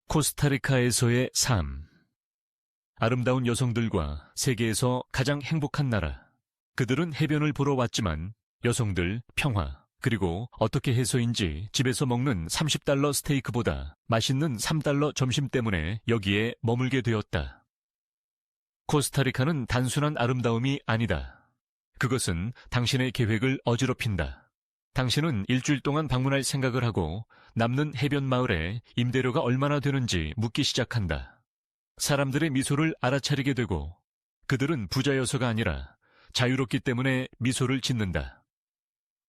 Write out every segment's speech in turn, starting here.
코스타리카에서의 삶. 아름다운 여성들과 세계에서 가장 행복한 나라. 그들은 해변을 보러 왔지만 여성들, 평화, 그리고 어떻게 해서인지 집에서 먹는 $30 스테이크보다 맛있는 $3 점심 때문에 여기에 머물게 되었다. 코스타리카는 단순한 아름다움이 아니다. 그것은 당신의 계획을 어지럽힌다. 당신은 일주일 동안 방문할 생각을 하고 남는 해변 마을에 임대료가 얼마나 되는지 묻기 시작한다. 사람들의 미소를 알아차리게 되고 그들은 부자여서가 아니라 자유롭기 때문에 미소를 짓는다.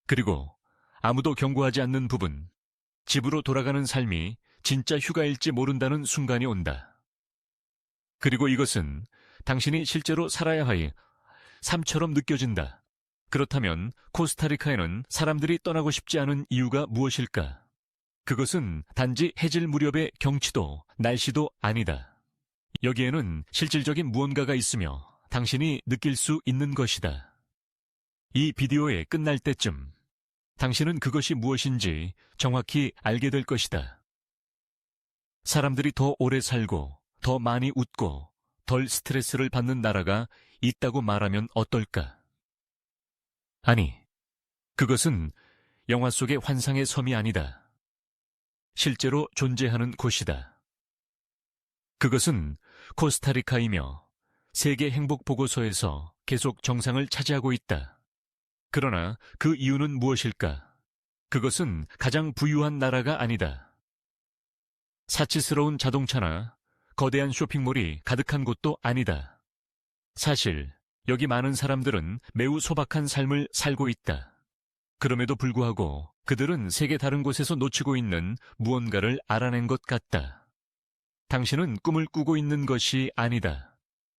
그리고 아무도 경고하지 않는 부분, 집으로 돌아가는 삶이 진짜 휴가일지 모른다는 순간이 온다. 그리고 이것은 당신이 실제로 살아야 할 삶처럼 느껴진다. 그렇다면 코스타리카에는 사람들이 떠나고 싶지 않은 이유가 무엇일까? 그것은 단지 해질 무렵의 경치도 날씨도 아니다. 여기에는 실질적인 무언가가 있으며 당신이 느낄 수 있는 것이다. 이 비디오의 끝날 때쯤 당신은 그것이 무엇인지 정확히 알게 될 것이다. 사람들이 더 오래 살고 더 많이 웃고 덜 스트레스를 받는 나라가 있다고 말하면 어떨까? 아니, 그것은 영화 속의 환상의 섬이 아니다. 실제로 존재하는 곳이다. 그것은 코스타리카이며 세계 행복 보고서에서 계속 정상을 차지하고 있다. 그러나 그 이유는 무엇일까? 그것은 가장 부유한 나라가 아니다. 사치스러운 자동차나 거대한 쇼핑몰이 가득한 곳도 아니다. 사실 여기 많은 사람들은 매우 소박한 삶을 살고 있다. 그럼에도 불구하고 그들은 세계 다른 곳에서 놓치고 있는 무언가를 알아낸 것 같다. 당신은 꿈을 꾸고 있는 것이 아니다.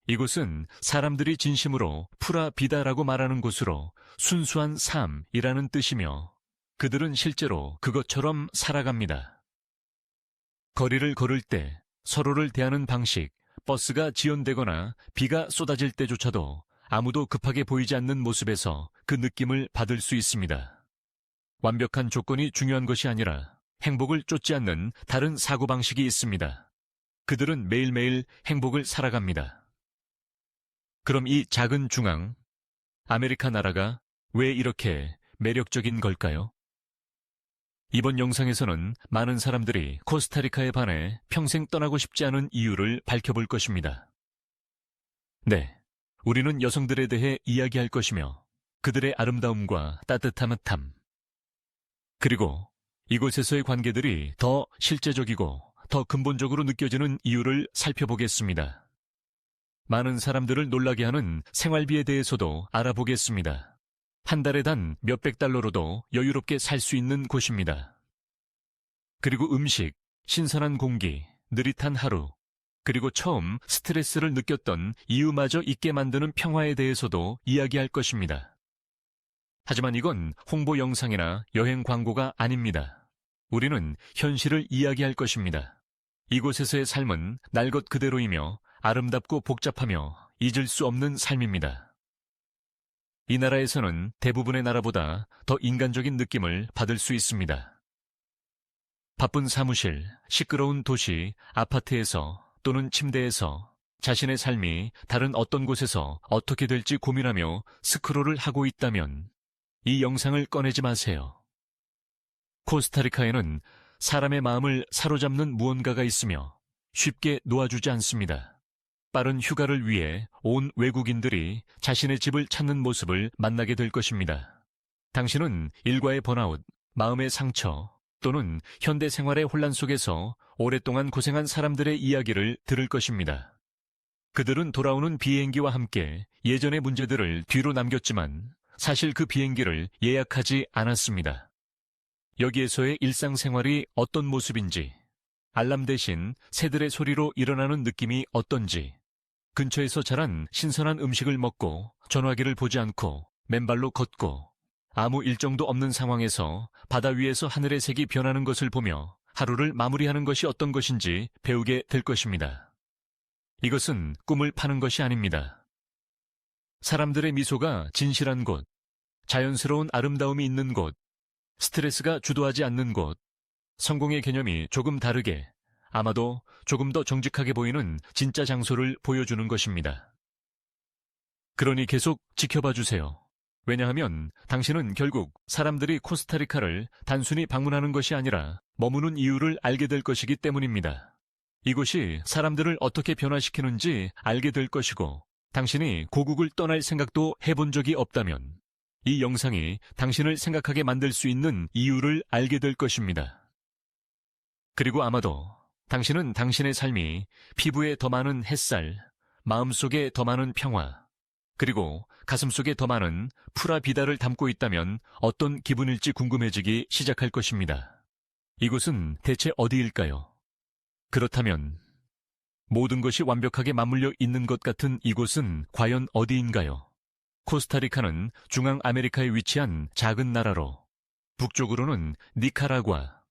이곳은 사람들이 진심으로 푸라 비다라고 말하는 곳으로 순수한 삶이라는 뜻이며 그들은 실제로 그것처럼 살아갑니다. 거리를 걸을 때 서로를 대하는 방식, 버스가 지연되거나 비가 쏟아질 때조차도 아무도 급하게 보이지 않는 모습에서 그 느낌을 받을 수 있습니다. 완벽한 조건이 중요한 것이 아니라 행복을 쫓지 않는 다른 사고방식이 있습니다. 그들은 매일매일 행복을 살아갑니다. 그럼 이 작은 중앙, 아메리카 나라가 왜 이렇게 매력적인 걸까요? 이번 영상에서는 많은 사람들이 코스타리카에 반해 평생 떠나고 싶지 않은 이유를 밝혀볼 것입니다. 네. 우리는 여성들에 대해 이야기할 것이며 그들의 아름다움과 따뜻함, 그리고 이곳에서의 관계들이 더 실제적이고 더 근본적으로 느껴지는 이유를 살펴보겠습니다. 많은 사람들을 놀라게 하는 생활비에 대해서도 알아보겠습니다. 한 달에 단 몇백 달러로도 여유롭게 살 수 있는 곳입니다. 그리고 음식, 신선한 공기, 느릿한 하루, 그리고 처음 스트레스를 느꼈던 이유마저 잊게 만드는 평화에 대해서도 이야기할 것입니다. 하지만 이건 홍보 영상이나 여행 광고가 아닙니다. 우리는 현실을 이야기할 것입니다. 이곳에서의 삶은 날 것 그대로이며 아름답고 복잡하며 잊을 수 없는 삶입니다. 이 나라에서는 대부분의 나라보다 더 인간적인 느낌을 받을 수 있습니다. 바쁜 사무실, 시끄러운 도시, 아파트에서 또는 침대에서 자신의 삶이 다른 어떤 곳에서 어떻게 될지 고민하며 스크롤을 하고 있다면 이 영상을 꺼내지 마세요. 코스타리카에는 사람의 마음을 사로잡는 무언가가 있으며 쉽게 놓아주지 않습니다. 빠른 휴가를 위해 온 외국인들이 자신의 집을 찾는 모습을 만나게 될 것입니다. 당신은 일과의 번아웃, 마음의 상처, 또는 현대 생활의 혼란 속에서 오랫동안 고생한 사람들의 이야기를 들을 것입니다. 그들은 돌아오는 비행기와 함께 예전의 문제들을 뒤로 남겼지만 사실 그 비행기를 예약하지 않았습니다. 여기에서의 일상생활이 어떤 모습인지, 알람 대신 새들의 소리로 일어나는 느낌이 어떤지, 근처에서 자란 신선한 음식을 먹고 전화기를 보지 않고 맨발로 걷고 아무 일정도 없는 상황에서 바다 위에서 하늘의 색이 변하는 것을 보며 하루를 마무리하는 것이 어떤 것인지 배우게 될 것입니다. 이것은 꿈을 파는 것이 아닙니다. 사람들의 미소가 진실한 곳, 자연스러운 아름다움이 있는 곳, 스트레스가 주도하지 않는 곳, 성공의 개념이 조금 다르게 아마도 조금 더 정직하게 보이는 진짜 장소를 보여주는 것입니다. 그러니 계속 지켜봐 주세요. 왜냐하면 당신은 결국 사람들이 코스타리카를 단순히 방문하는 것이 아니라 머무는 이유를 알게 될 것이기 때문입니다. 이곳이 사람들을 어떻게 변화시키는지 알게 될 것이고, 당신이 고국을 떠날 생각도 해본 적이 없다면 이 영상이 당신을 생각하게 만들 수 있는 이유를 알게 될 것입니다. 그리고 아마도 당신은 당신의 삶이 피부에 더 많은 햇살, 마음속에 더 많은 평화, 그리고 가슴속에 더 많은 프라비다를 담고 있다면 어떤 기분일지 궁금해지기 시작할 것입니다. 이곳은 대체 어디일까요? 그렇다면 모든 것이 완벽하게 맞물려 있는 것 같은 이곳은 과연 어디인가요? 코스타리카는 중앙아메리카에 위치한 작은 나라로 북쪽으로는 니카라과,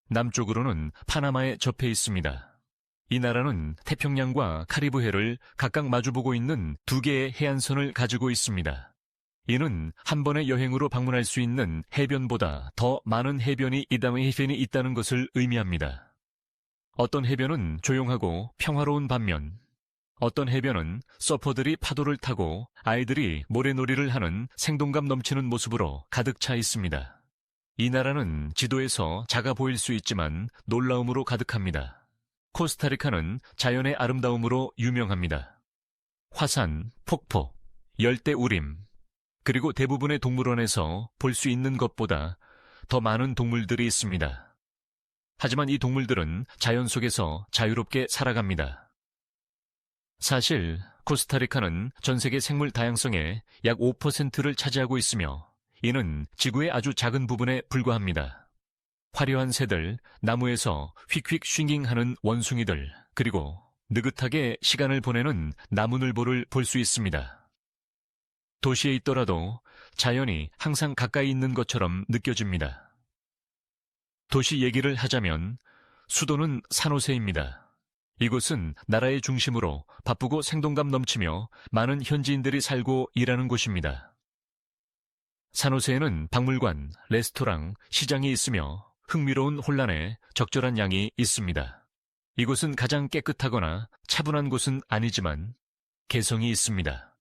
남쪽으로는 파나마에 접해 있습니다. 이 나라는 태평양과 카리브해를 각각 마주보고 있는 두 개의 해안선을 가지고 있습니다. 이는 한 번의 여행으로 방문할 수 있는 해변보다 더 많은 해변이 있다는 것을 의미합니다. 어떤 해변은 조용하고 평화로운 반면 어떤 해변은 서퍼들이 파도를 타고 아이들이 모래놀이를 하는 생동감 넘치는 모습으로 가득 차 있습니다. 이 나라는 지도에서 작아 보일 수 있지만 놀라움으로 가득합니다. 코스타리카는 자연의 아름다움으로 유명합니다. 화산, 폭포, 열대우림, 그리고 대부분의 동물원에서 볼 수 있는 것보다 더 많은 동물들이 있습니다. 하지만 이 동물들은 자연 속에서 자유롭게 살아갑니다. 사실 코스타리카는 전 세계 생물 다양성의 약 5%를 차지하고 있으며 이는 지구의 아주 작은 부분에 불과합니다. 화려한 새들, 나무에서 휙휙 싱잉하는 원숭이들, 그리고 느긋하게 시간을 보내는 나무늘보를 볼 수 있습니다. 도시에 있더라도 자연이 항상 가까이 있는 것처럼 느껴집니다. 도시 얘기를 하자면 수도는 산호세입니다. 이곳은 나라의 중심으로 바쁘고 생동감 넘치며 많은 현지인들이 살고 일하는 곳입니다. 산호세에는 박물관, 레스토랑, 시장이 있으며 흥미로운 혼란에 적절한 양이 있습니다. 이곳은 가장 깨끗하거나 차분한 곳은 아니지만 개성이 있습니다.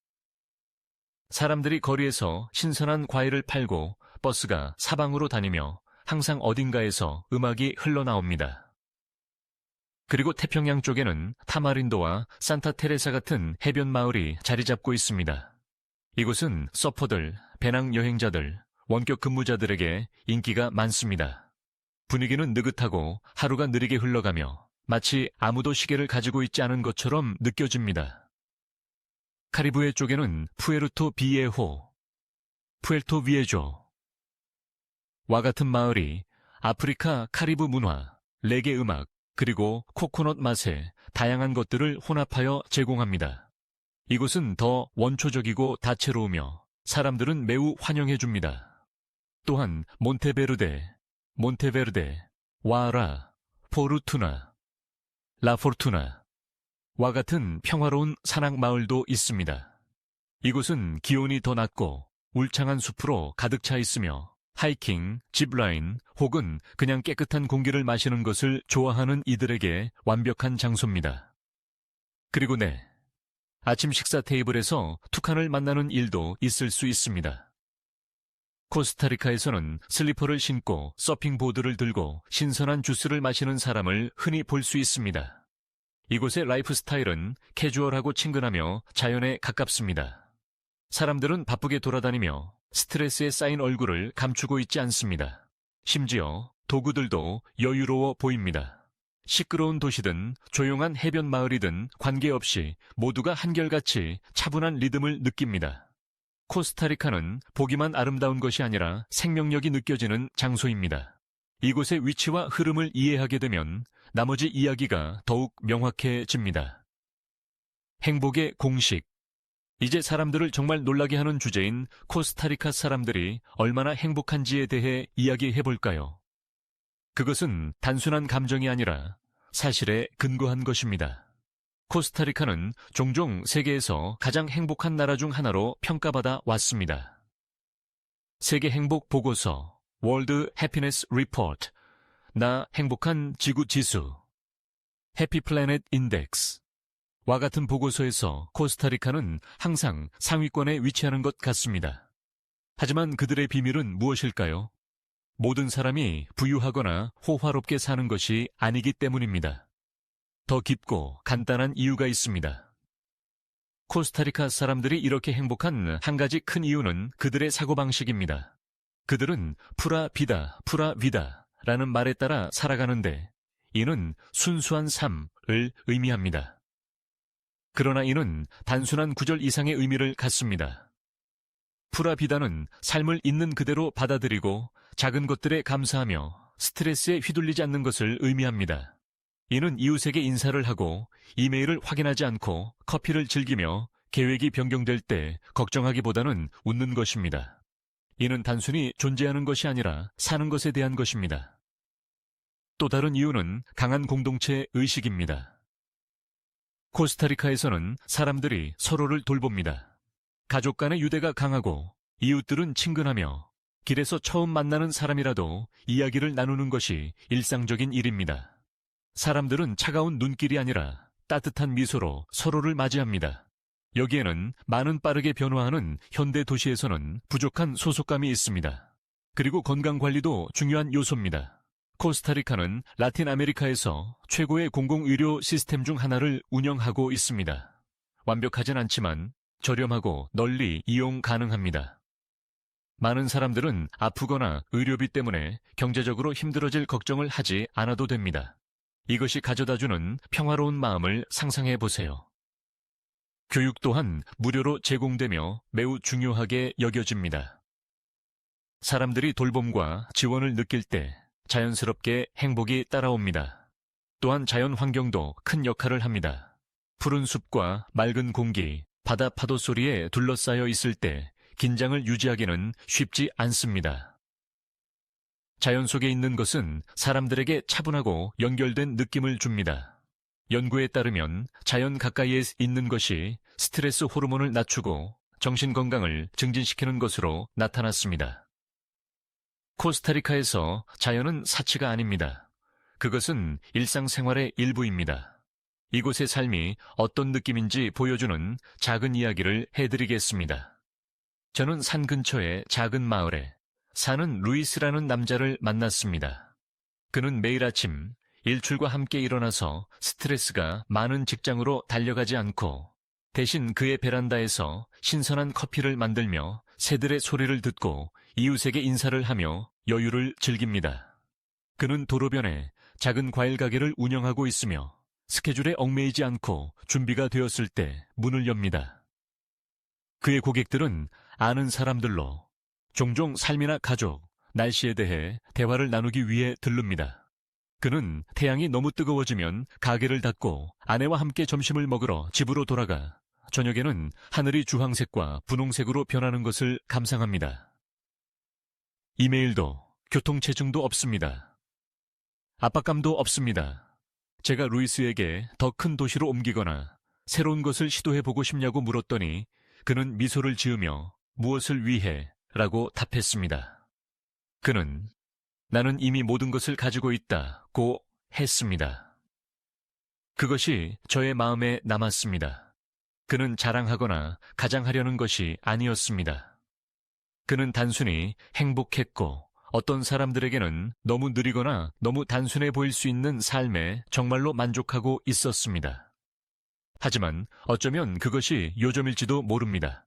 사람들이 거리에서 신선한 과일을 팔고 버스가 사방으로 다니며 항상 어딘가에서 음악이 흘러나옵니다. 그리고 태평양 쪽에는 타마린도와 산타 테레사 같은 해변 마을이 자리 잡고 있습니다. 이곳은 서퍼들, 배낭 여행자들, 원격 근무자들에게 인기가 많습니다. 분위기는 느긋하고 하루가 느리게 흘러가며 마치 아무도 시계를 가지고 있지 않은 것처럼 느껴집니다. 카리브해 쪽에는 푸에르토 비에호, 푸에르토 비에조 와 같은 마을이 아프리카 카리브 문화, 레게 음악, 그리고 코코넛 맛의 다양한 것들을 혼합하여 제공합니다. 이곳은 더 원초적이고 다채로우며 사람들은 매우 환영해줍니다. 또한 몬테베르데, 와라, 포르투나, 라포르투나 와 같은 평화로운 산악 마을도 있습니다. 이곳은 기온이 더 낮고 울창한 숲으로 가득 차 있으며 하이킹, 짚라인 혹은 그냥 깨끗한 공기를 마시는 것을 좋아하는 이들에게 완벽한 장소입니다. 그리고 아침 식사 테이블에서 투칸을 만나는 일도 있을 수 있습니다. 코스타리카에서는 슬리퍼를 신고 서핑보드를 들고 신선한 주스를 마시는 사람을 흔히 볼 수 있습니다. 이곳의 라이프 스타일은 캐주얼하고 친근하며 자연에 가깝습니다. 사람들은 바쁘게 돌아다니며 스트레스에 쌓인 얼굴을 감추고 있지 않습니다. 심지어 도구들도 여유로워 보입니다. 시끄러운 도시든 조용한 해변 마을이든 관계없이 모두가 한결같이 차분한 리듬을 느낍니다. 코스타리카는 보기만 아름다운 것이 아니라 생명력이 느껴지는 장소입니다. 이곳의 위치와 흐름을 이해하게 되면 나머지 이야기가 더욱 명확해집니다. 행복의 공식. 이제 사람들을 정말 놀라게 하는 주제인 코스타리카 사람들이 얼마나 행복한지에 대해 이야기해 볼까요? 그것은 단순한 감정이 아니라 사실에 근거한 것입니다. 코스타리카는 종종 세계에서 가장 행복한 나라 중 하나로 평가받아 왔습니다. 세계 행복 보고서 월드 해피니스 리포트 나 행복한 지구 지수 해피플래닛 인덱스와 같은 보고서에서 코스타리카는 항상 상위권에 위치하는 것 같습니다. 하지만 그들의 비밀은 무엇일까요? 모든 사람이 부유하거나 호화롭게 사는 것이 아니기 때문입니다. 더 깊고 간단한 이유가 있습니다. 코스타리카 사람들이 이렇게 행복한 한 가지 큰 이유는 그들의 사고방식입니다. 그들은 푸라 비다, 푸라 비다 라는 말에 따라 살아가는데 이는 순수한 삶을 의미합니다. 그러나 이는 단순한 구절 이상의 의미를 갖습니다. 푸라 비다는 삶을 있는 그대로 받아들이고 작은 것들에 감사하며 스트레스에 휘둘리지 않는 것을 의미합니다. 이는 이웃에게 인사를 하고 이메일을 확인하지 않고 커피를 즐기며 계획이 변경될 때 걱정하기보다는 웃는 것입니다. 이는 단순히 존재하는 것이 아니라 사는 것에 대한 것입니다. 또 다른 이유는 강한 공동체 의식입니다. 코스타리카에서는 사람들이 서로를 돌봅니다. 가족 간의 유대가 강하고 이웃들은 친근하며 길에서 처음 만나는 사람이라도 이야기를 나누는 것이 일상적인 일입니다. 사람들은 차가운 눈길이 아니라 따뜻한 미소로 서로를 맞이합니다. 여기에는 많은 빠르게 변화하는 현대 도시에서는 부족한 소속감이 있습니다. 그리고 건강관리도 중요한 요소입니다. 코스타리카는 라틴 아메리카에서 최고의 공공의료 시스템 중 하나를 운영하고 있습니다. 완벽하진 않지만 저렴하고 널리 이용 가능합니다. 많은 사람들은 아프거나 의료비 때문에 경제적으로 힘들어질 걱정을 하지 않아도 됩니다. 이것이 가져다주는 평화로운 마음을 상상해 보세요. 교육 또한 무료로 제공되며 매우 중요하게 여겨집니다. 사람들이 돌봄과 지원을 느낄 때 자연스럽게 행복이 따라옵니다. 또한 자연 환경도 큰 역할을 합니다. 푸른 숲과 맑은 공기, 바다 파도 소리에 둘러싸여 있을 때 긴장을 유지하기는 쉽지 않습니다. 자연 속에 있는 것은 사람들에게 차분하고 연결된 느낌을 줍니다. 연구에 따르면 자연 가까이에 있는 것이 스트레스 호르몬을 낮추고 정신 건강을 증진시키는 것으로 나타났습니다. 코스타리카에서 자연은 사치가 아닙니다. 그것은 일상생활의 일부입니다. 이곳의 삶이 어떤 느낌인지 보여주는 작은 이야기를 해드리겠습니다. 저는 산 근처의 작은 마을에 사는 루이스라는 남자를 만났습니다. 그는 매일 아침 일출과 함께 일어나서 스트레스가 많은 직장으로 달려가지 않고 대신 그의 베란다에서 신선한 커피를 만들며 새들의 소리를 듣고 이웃에게 인사를 하며 여유를 즐깁니다. 그는 도로변에 작은 과일 가게를 운영하고 있으며 스케줄에 얽매이지 않고 준비가 되었을 때 문을 엽니다. 그의 고객들은 아는 사람들로 종종 삶이나 가족, 날씨에 대해 대화를 나누기 위해 들릅니다. 그는 태양이 너무 뜨거워지면 가게를 닫고 아내와 함께 점심을 먹으러 집으로 돌아가 저녁에는 하늘이 주황색과 분홍색으로 변하는 것을 감상합니다. 이메일도 교통체증도 없습니다. 압박감도 없습니다. 제가 루이스에게 더 큰 도시로 옮기거나 새로운 것을 시도해보고 싶냐고 물었더니 그는 미소를 지으며 무엇을 위해? 라고 답했습니다. 그는 나는 이미 모든 것을 가지고 있다고 했습니다. 그것이 저의 마음에 남았습니다. 그는 자랑하거나 가장하려는 것이 아니었습니다. 그는 단순히 행복했고 어떤 사람들에게는 너무 느리거나 너무 단순해 보일 수 있는 삶에 정말로 만족하고 있었습니다. 하지만 어쩌면 그것이 요점일지도 모릅니다.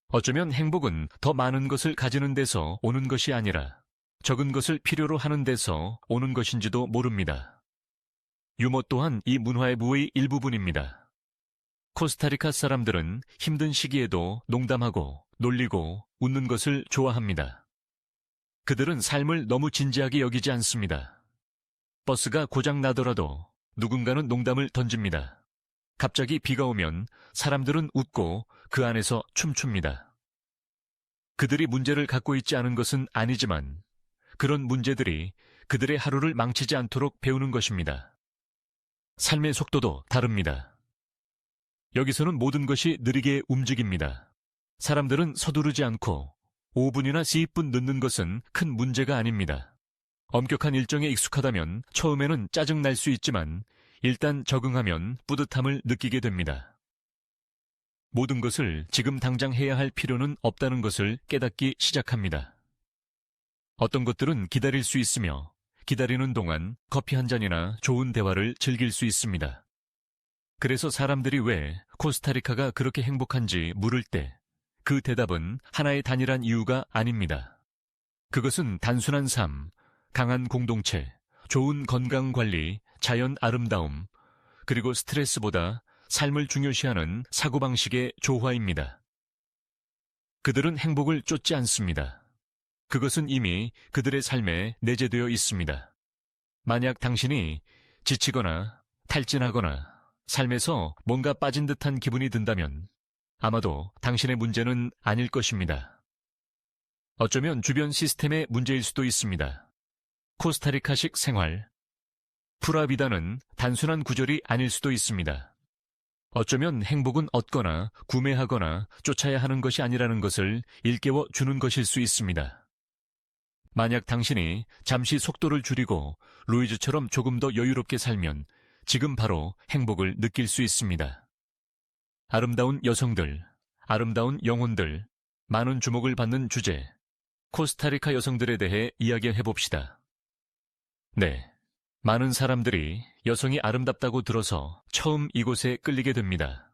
어쩌면 행복은 더 많은 것을 가지는 데서 오는 것이 아니라 적은 것을 필요로 하는 데서 오는 것인지도 모릅니다. 유머 또한 이 문화의 무의 일부분입니다. 코스타리카 사람들은 힘든 시기에도 농담하고 놀리고 웃는 것을 좋아합니다. 그들은 삶을 너무 진지하게 여기지 않습니다. 버스가 고장 나더라도 누군가는 농담을 던집니다. 갑자기 비가 오면 사람들은 웃고 그 안에서 춤춥니다. 그들이 문제를 갖고 있지 않은 것은 아니지만 그런 문제들이 그들의 하루를 망치지 않도록 배우는 것입니다. 삶의 속도도 다릅니다. 여기서는 모든 것이 느리게 움직입니다. 사람들은 서두르지 않고 5분이나 10분 늦는 것은 큰 문제가 아닙니다. 엄격한 일정에 익숙하다면 처음에는 짜증날 수 있지만 일단 적응하면 뿌듯함을 느끼게 됩니다. 모든 것을 지금 당장 해야 할 필요는 없다는 것을 깨닫기 시작합니다. 어떤 것들은 기다릴 수 있으며 기다리는 동안 커피 한 잔이나 좋은 대화를 즐길 수 있습니다. 그래서 사람들이 왜 코스타리카가 그렇게 행복한지 물을 때 그 대답은 하나의 단일한 이유가 아닙니다. 그것은 단순한 삶, 강한 공동체, 좋은 건강관리, 자연 아름다움, 그리고 스트레스보다 삶을 중요시하는 사고방식의 조화입니다. 그들은 행복을 쫓지 않습니다. 그것은 이미 그들의 삶에 내재되어 있습니다. 만약 당신이 지치거나 탈진하거나 삶에서 뭔가 빠진 듯한 기분이 든다면 아마도 당신의 문제는 아닐 것입니다. 어쩌면 주변 시스템의 문제일 수도 있습니다. 코스타리카식 생활, 푸라비다는 단순한 구절이 아닐 수도 있습니다. 어쩌면 행복은 얻거나 구매하거나 쫓아야 하는 것이 아니라는 것을 일깨워 주는 것일 수 있습니다. 만약 당신이 잠시 속도를 줄이고 루이즈처럼 조금 더 여유롭게 살면 지금 바로 행복을 느낄 수 있습니다. 아름다운 여성들, 아름다운 영혼들, 많은 주목을 받는 주제, 코스타리카 여성들에 대해 이야기해 봅시다. 네, 많은 사람들이 여성이 아름답다고 들어서 처음 이곳에 끌리게 됩니다.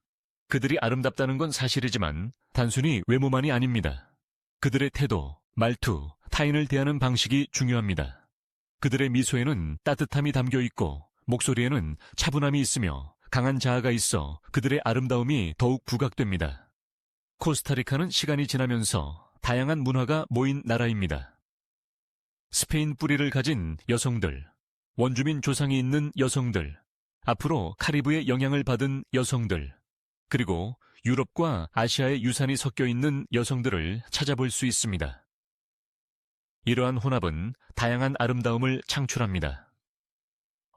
그들이 아름답다는 건 사실이지만 단순히 외모만이 아닙니다. 그들의 태도, 말투, 타인을 대하는 방식이 중요합니다. 그들의 미소에는 따뜻함이 담겨 있고 목소리에는 차분함이 있으며 강한 자아가 있어 그들의 아름다움이 더욱 부각됩니다. 코스타리카는 시간이 지나면서 다양한 문화가 모인 나라입니다. 스페인 뿌리를 가진 여성들, 원주민 조상이 있는 여성들, 앞으로 카리브의 영향을 받은 여성들, 그리고 유럽과 아시아의 유산이 섞여 있는 여성들을 찾아볼 수 있습니다. 이러한 혼합은 다양한 아름다움을 창출합니다.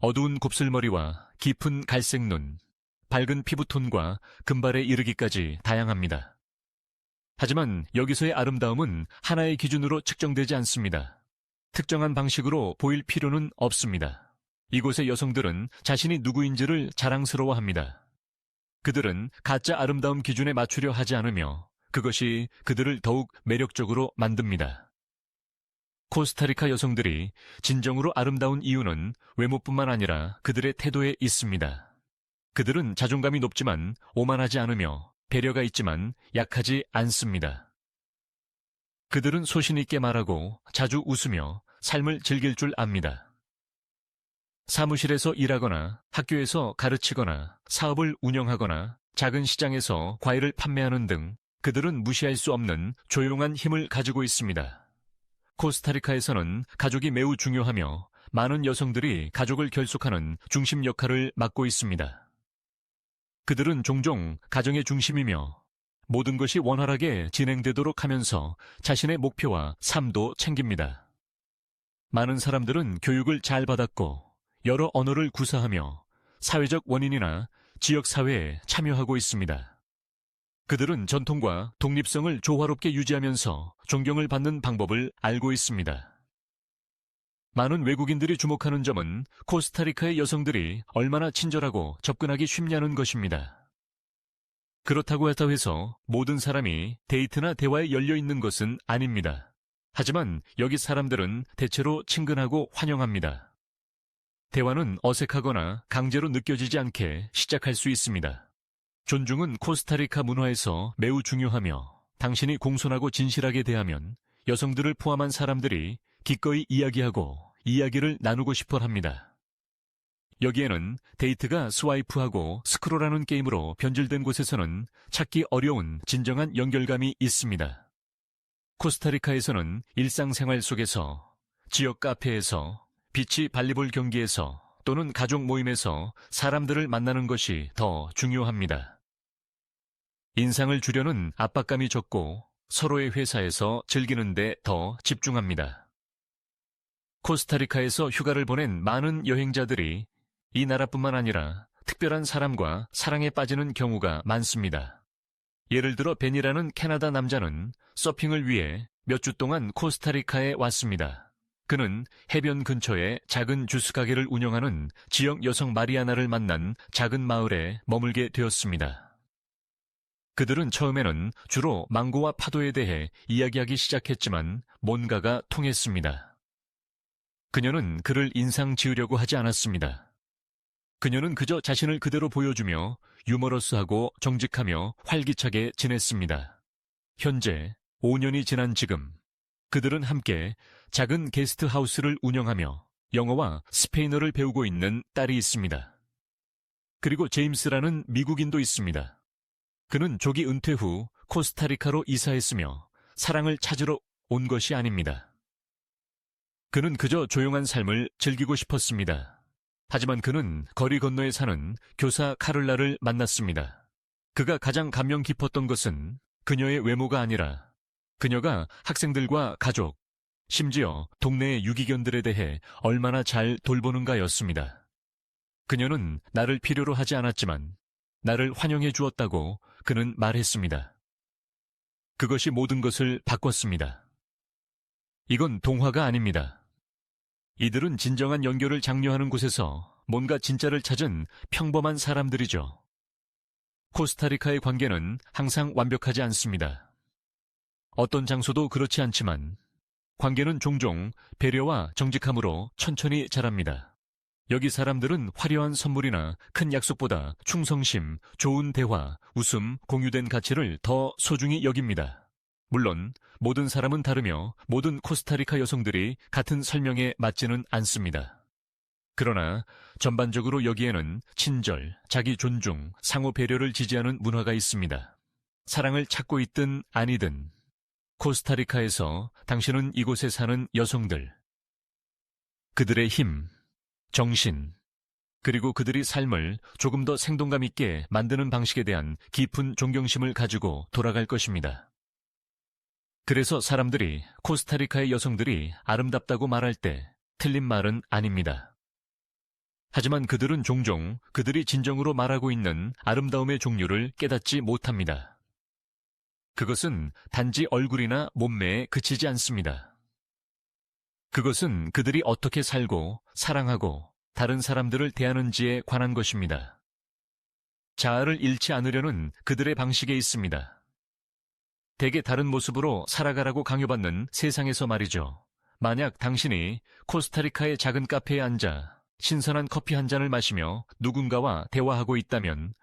어두운 곱슬머리와 깊은 갈색 눈, 밝은 피부톤과 금발에 이르기까지 다양합니다. 하지만 여기서의 아름다움은 하나의 기준으로 측정되지 않습니다. 특정한 방식으로 보일 필요는 없습니다. 이곳의 여성들은 자신이 누구인지를 자랑스러워합니다. 그들은 가짜 아름다움 기준에 맞추려 하지 않으며 그것이 그들을 더욱 매력적으로 만듭니다. 코스타리카 여성들이 진정으로 아름다운 이유는 외모뿐만 아니라 그들의 태도에 있습니다. 그들은 자존감이 높지만 오만하지 않으며 배려가 있지만 약하지 않습니다. 그들은 소신 있게 말하고 자주 웃으며 삶을 즐길 줄 압니다. 사무실에서 일하거나 학교에서 가르치거나 사업을 운영하거나 작은 시장에서 과일을 판매하는 등 그들은 무시할 수 없는 조용한 힘을 가지고 있습니다. 코스타리카에서는 가족이 매우 중요하며 많은 여성들이 가족을 결속하는 중심 역할을 맡고 있습니다. 그들은 종종 가정의 중심이며 모든 것이 원활하게 진행되도록 하면서 자신의 목표와 삶도 챙깁니다. 많은 사람들은 교육을 잘 받았고 여러 언어를 구사하며 사회적 원인이나 지역사회에 참여하고 있습니다. 그들은 전통과 독립성을 조화롭게 유지하면서 존경을 받는 방법을 알고 있습니다. 많은 외국인들이 주목하는 점은 코스타리카의 여성들이 얼마나 친절하고 접근하기 쉽냐는 것입니다. 그렇다고 해서 모든 사람이 데이트나 대화에 열려 있는 것은 아닙니다. 하지만 여기 사람들은 대체로 친근하고 환영합니다. 대화는 어색하거나 강제로 느껴지지 않게 시작할 수 있습니다. 존중은 코스타리카 문화에서 매우 중요하며 당신이 공손하고 진실하게 대하면 여성들을 포함한 사람들이 기꺼이 이야기하고 이야기를 나누고 싶어 합니다. 여기에는 데이트가 스와이프하고 스크롤하는 게임으로 변질된 곳에서는 찾기 어려운 진정한 연결감이 있습니다. 코스타리카에서는 일상생활 속에서, 지역 카페에서, 비치 발리볼 경기에서 또는 가족 모임에서 사람들을 만나는 것이 더 중요합니다. 인상을 주려는 압박감이 적고 서로의 회사에서 즐기는 데 더 집중합니다. 코스타리카에서 휴가를 보낸 많은 여행자들이 이 나라뿐만 아니라 특별한 사람과 사랑에 빠지는 경우가 많습니다. 예를 들어 벤이라는 캐나다 남자는 서핑을 위해 몇 주 동안 코스타리카에 왔습니다. 그는 해변 근처에 작은 주스 가게를 운영하는 지역 여성 마리아나를 만난 작은 마을에 머물게 되었습니다. 그들은 처음에는 주로 망고와 파도에 대해 이야기하기 시작했지만 뭔가가 통했습니다. 그녀는 그를 인상 지으려고 하지 않았습니다. 그녀는 그저 자신을 그대로 보여주며 유머러스하고 정직하며 활기차게 지냈습니다. 현재 5년이 지난 지금 그들은 함께 작은 게스트하우스를 운영하며 영어와 스페인어를 배우고 있는 딸이 있습니다. 그리고 제임스라는 미국인도 있습니다. 그는 조기 은퇴 후 코스타리카로 이사했으며 사랑을 찾으러 온 것이 아닙니다. 그는 그저 조용한 삶을 즐기고 싶었습니다. 하지만 그는 거리 건너에 사는 교사 카를라를 만났습니다. 그가 가장 감명 깊었던 것은 그녀의 외모가 아니라 그녀가 학생들과 가족, 심지어 동네의 유기견들에 대해 얼마나 잘 돌보는가였습니다. 그녀는 나를 필요로 하지 않았지만 나를 환영해 주었다고 그는 말했습니다. 그것이 모든 것을 바꿨습니다. 이건 동화가 아닙니다. 이들은 진정한 연결을 장려하는 곳에서 뭔가 진짜를 찾은 평범한 사람들이죠. 코스타리카의 관계는 항상 완벽하지 않습니다. 어떤 장소도 그렇지 않지만 관계는 종종 배려와 정직함으로 천천히 자랍니다. 여기 사람들은 화려한 선물이나 큰 약속보다 충성심, 좋은 대화, 웃음, 공유된 가치를 더 소중히 여깁니다. 물론 모든 사람은 다르며 모든 코스타리카 여성들이 같은 설명에 맞지는 않습니다. 그러나 전반적으로 여기에는 친절, 자기 존중, 상호 배려를 지지하는 문화가 있습니다. 사랑을 찾고 있든 아니든 코스타리카에서 당신은 이곳에 사는 여성들, 그들의 힘, 정신, 그리고 그들이 삶을 조금 더 생동감 있게 만드는 방식에 대한 깊은 존경심을 가지고 돌아갈 것입니다. 그래서 사람들이 코스타리카의 여성들이 아름답다고 말할 때 틀린 말은 아닙니다. 하지만 그들은 종종 그들이 진정으로 말하고 있는 아름다움의 종류를 깨닫지 못합니다. 그것은 단지 얼굴이나 몸매에 그치지 않습니다. 그것은 그들이 어떻게 살고 사랑하고 다른 사람들을 대하는지에 관한 것입니다. 자아를 잃지 않으려는 그들의 방식에 있습니다. 대개 다른 모습으로 살아가라고 강요받는 세상에서 말이죠. 만약 당신이 코스타리카의 작은 카페에 앉아 신선한 커피 한 잔을 마시며 누군가와 대화하고 있다면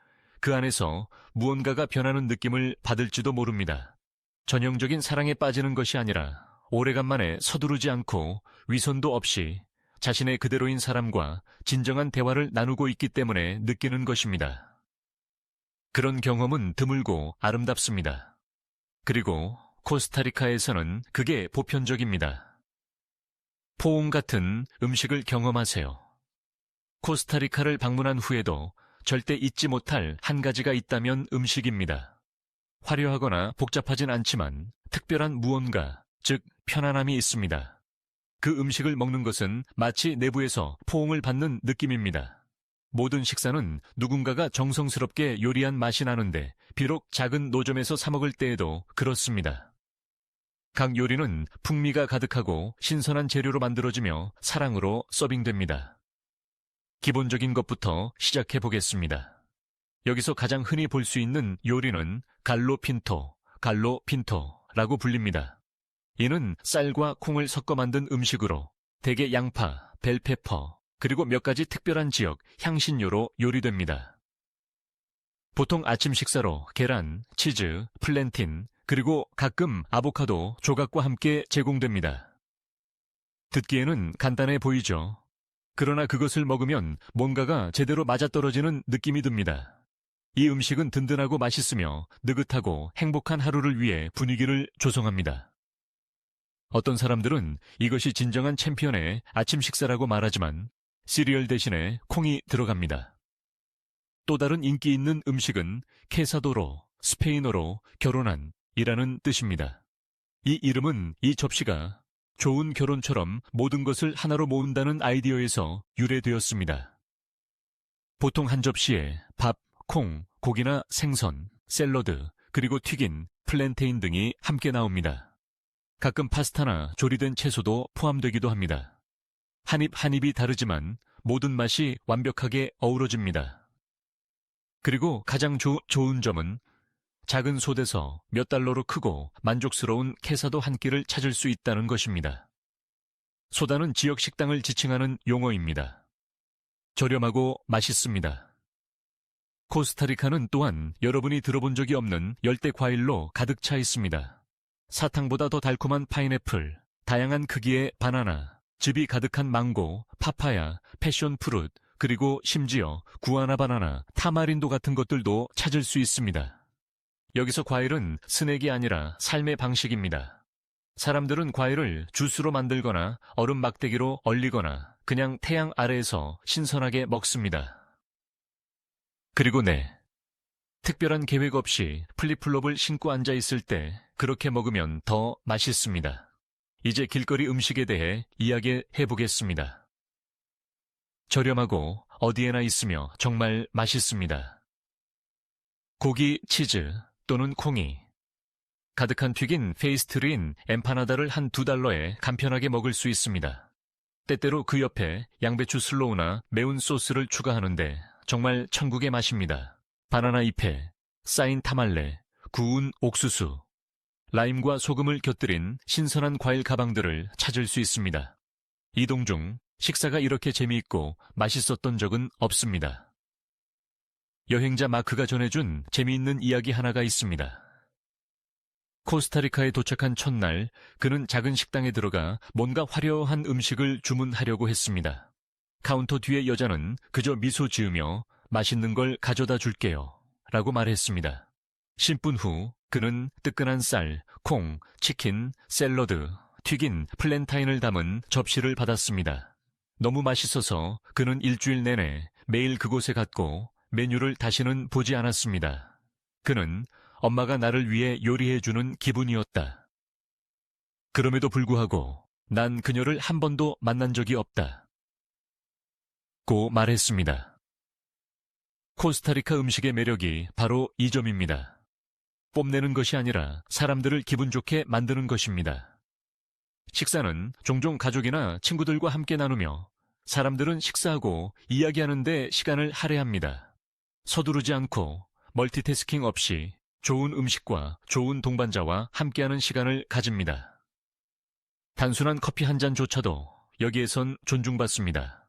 그 안에서 무언가가 변하는 느낌을 받을지도 모릅니다. 전형적인 사랑에 빠지는 것이 아니라 오래간만에 서두르지 않고 위선도 없이 자신의 그대로인 사람과 진정한 대화를 나누고 있기 때문에 느끼는 것입니다. 그런 경험은 드물고 아름답습니다. 그리고 코스타리카에서는 그게 보편적입니다. 포옹 같은 음식을 경험하세요. 코스타리카를 방문한 후에도 절대 잊지 못할 한 가지가 있다면 음식입니다. 화려하거나 복잡하진 않지만 특별한 무언가, 즉 편안함이 있습니다. 그 음식을 먹는 것은 마치 내부에서 포옹을 받는 느낌입니다. 모든 식사는 누군가가 정성스럽게 요리한 맛이 나는데 비록 작은 노점에서 사 먹을 때에도 그렇습니다. 각 요리는 풍미가 가득하고 신선한 재료로 만들어지며 사랑으로 서빙됩니다. 기본적인 것부터 시작해 보겠습니다. 여기서 가장 흔히 볼 수 있는 요리는 갈로 핀토라고 불립니다. 이는 쌀과 콩을 섞어 만든 음식으로 대개 양파, 벨페퍼, 그리고 몇 가지 특별한 지역 향신료로 요리됩니다. 보통 아침 식사로 계란, 치즈, 플랜틴, 그리고 가끔 아보카도 조각과 함께 제공됩니다. 듣기에는 간단해 보이죠? 그러나 그것을 먹으면 뭔가가 제대로 맞아떨어지는 느낌이 듭니다. 이 음식은 든든하고 맛있으며 느긋하고 행복한 하루를 위해 분위기를 조성합니다. 어떤 사람들은 이것이 진정한 챔피언의 아침 식사라고 말하지만 시리얼 대신에 콩이 들어갑니다. 또 다른 인기 있는 음식은 케사도로, 스페인어로 결혼한 이라는 뜻입니다. 이 이름은 이 접시가 좋은 결혼처럼 모든 것을 하나로 모은다는 아이디어에서 유래되었습니다. 보통 한 접시에 밥, 콩, 고기나 생선, 샐러드, 그리고 튀긴 플랜테인 등이 함께 나옵니다. 가끔 파스타나 조리된 채소도 포함되기도 합니다. 한 입 한 입이 다르지만 모든 맛이 완벽하게 어우러집니다. 그리고 가장 좋은 점은 작은 솥에서 몇 달러로 크고 만족스러운 캐사도 한 끼를 찾을 수 있다는 것입니다. 소다는 지역 식당을 지칭하는 용어입니다. 저렴하고 맛있습니다. 코스타리카는 또한 여러분이 들어본 적이 없는 열대 과일로 가득 차 있습니다. 사탕보다 더 달콤한 파인애플, 다양한 크기의 바나나, 즙이 가득한 망고, 파파야, 패션프룻, 그리고 심지어 구아나 바나나, 타마린도 같은 것들도 찾을 수 있습니다. 여기서 과일은 스낵이 아니라 삶의 방식입니다. 사람들은 과일을 주스로 만들거나 얼음 막대기로 얼리거나 그냥 태양 아래에서 신선하게 먹습니다. 그리고 특별한 계획 없이 플립플롭을 신고 앉아 있을 때 그렇게 먹으면 더 맛있습니다. 이제 길거리 음식에 대해 이야기해 보겠습니다. 저렴하고 어디에나 있으며 정말 맛있습니다. 고기, 치즈 또는 콩이 가득한 튀긴 페이스트리인 엠파나다를 한 $2에 간편하게 먹을 수 있습니다. 때때로 그 옆에 양배추 슬로우나 매운 소스를 추가하는데 정말 천국의 맛입니다. 바나나 잎에 쌓인 타말레, 구운 옥수수, 라임과 소금을 곁들인 신선한 과일 가방들을 찾을 수 있습니다. 이동 중 식사가 이렇게 재미있고 맛있었던 적은 없습니다. 여행자 마크가 전해준 재미있는 이야기 하나가 있습니다. 코스타리카에 도착한 첫날 그는 작은 식당에 들어가 뭔가 화려한 음식을 주문하려고 했습니다. 카운터 뒤의 여자는 그저 미소 지으며 맛있는 걸 가져다 줄게요 라고 말했습니다. 10분 후 그는 뜨끈한 쌀, 콩, 치킨, 샐러드, 튀긴 플랜타인을 담은 접시를 받았습니다. 너무 맛있어서 그는 일주일 내내 매일 그곳에 갔고 메뉴를 다시는 보지 않았습니다. 그는 엄마가 나를 위해 요리해주는 기분이었다. 그럼에도 불구하고 난 그녀를 한 번도 만난 적이 없다. 고 말했습니다. 코스타리카 음식의 매력이 바로 이 점입니다. 뽐내는 것이 아니라 사람들을 기분 좋게 만드는 것입니다. 식사는 종종 가족이나 친구들과 함께 나누며 사람들은 식사하고 이야기하는 데 시간을 할애합니다. 서두르지 않고 멀티태스킹 없이 좋은 음식과 좋은 동반자와 함께하는 시간을 가집니다. 단순한 커피 한 잔조차도 여기에선 존중받습니다.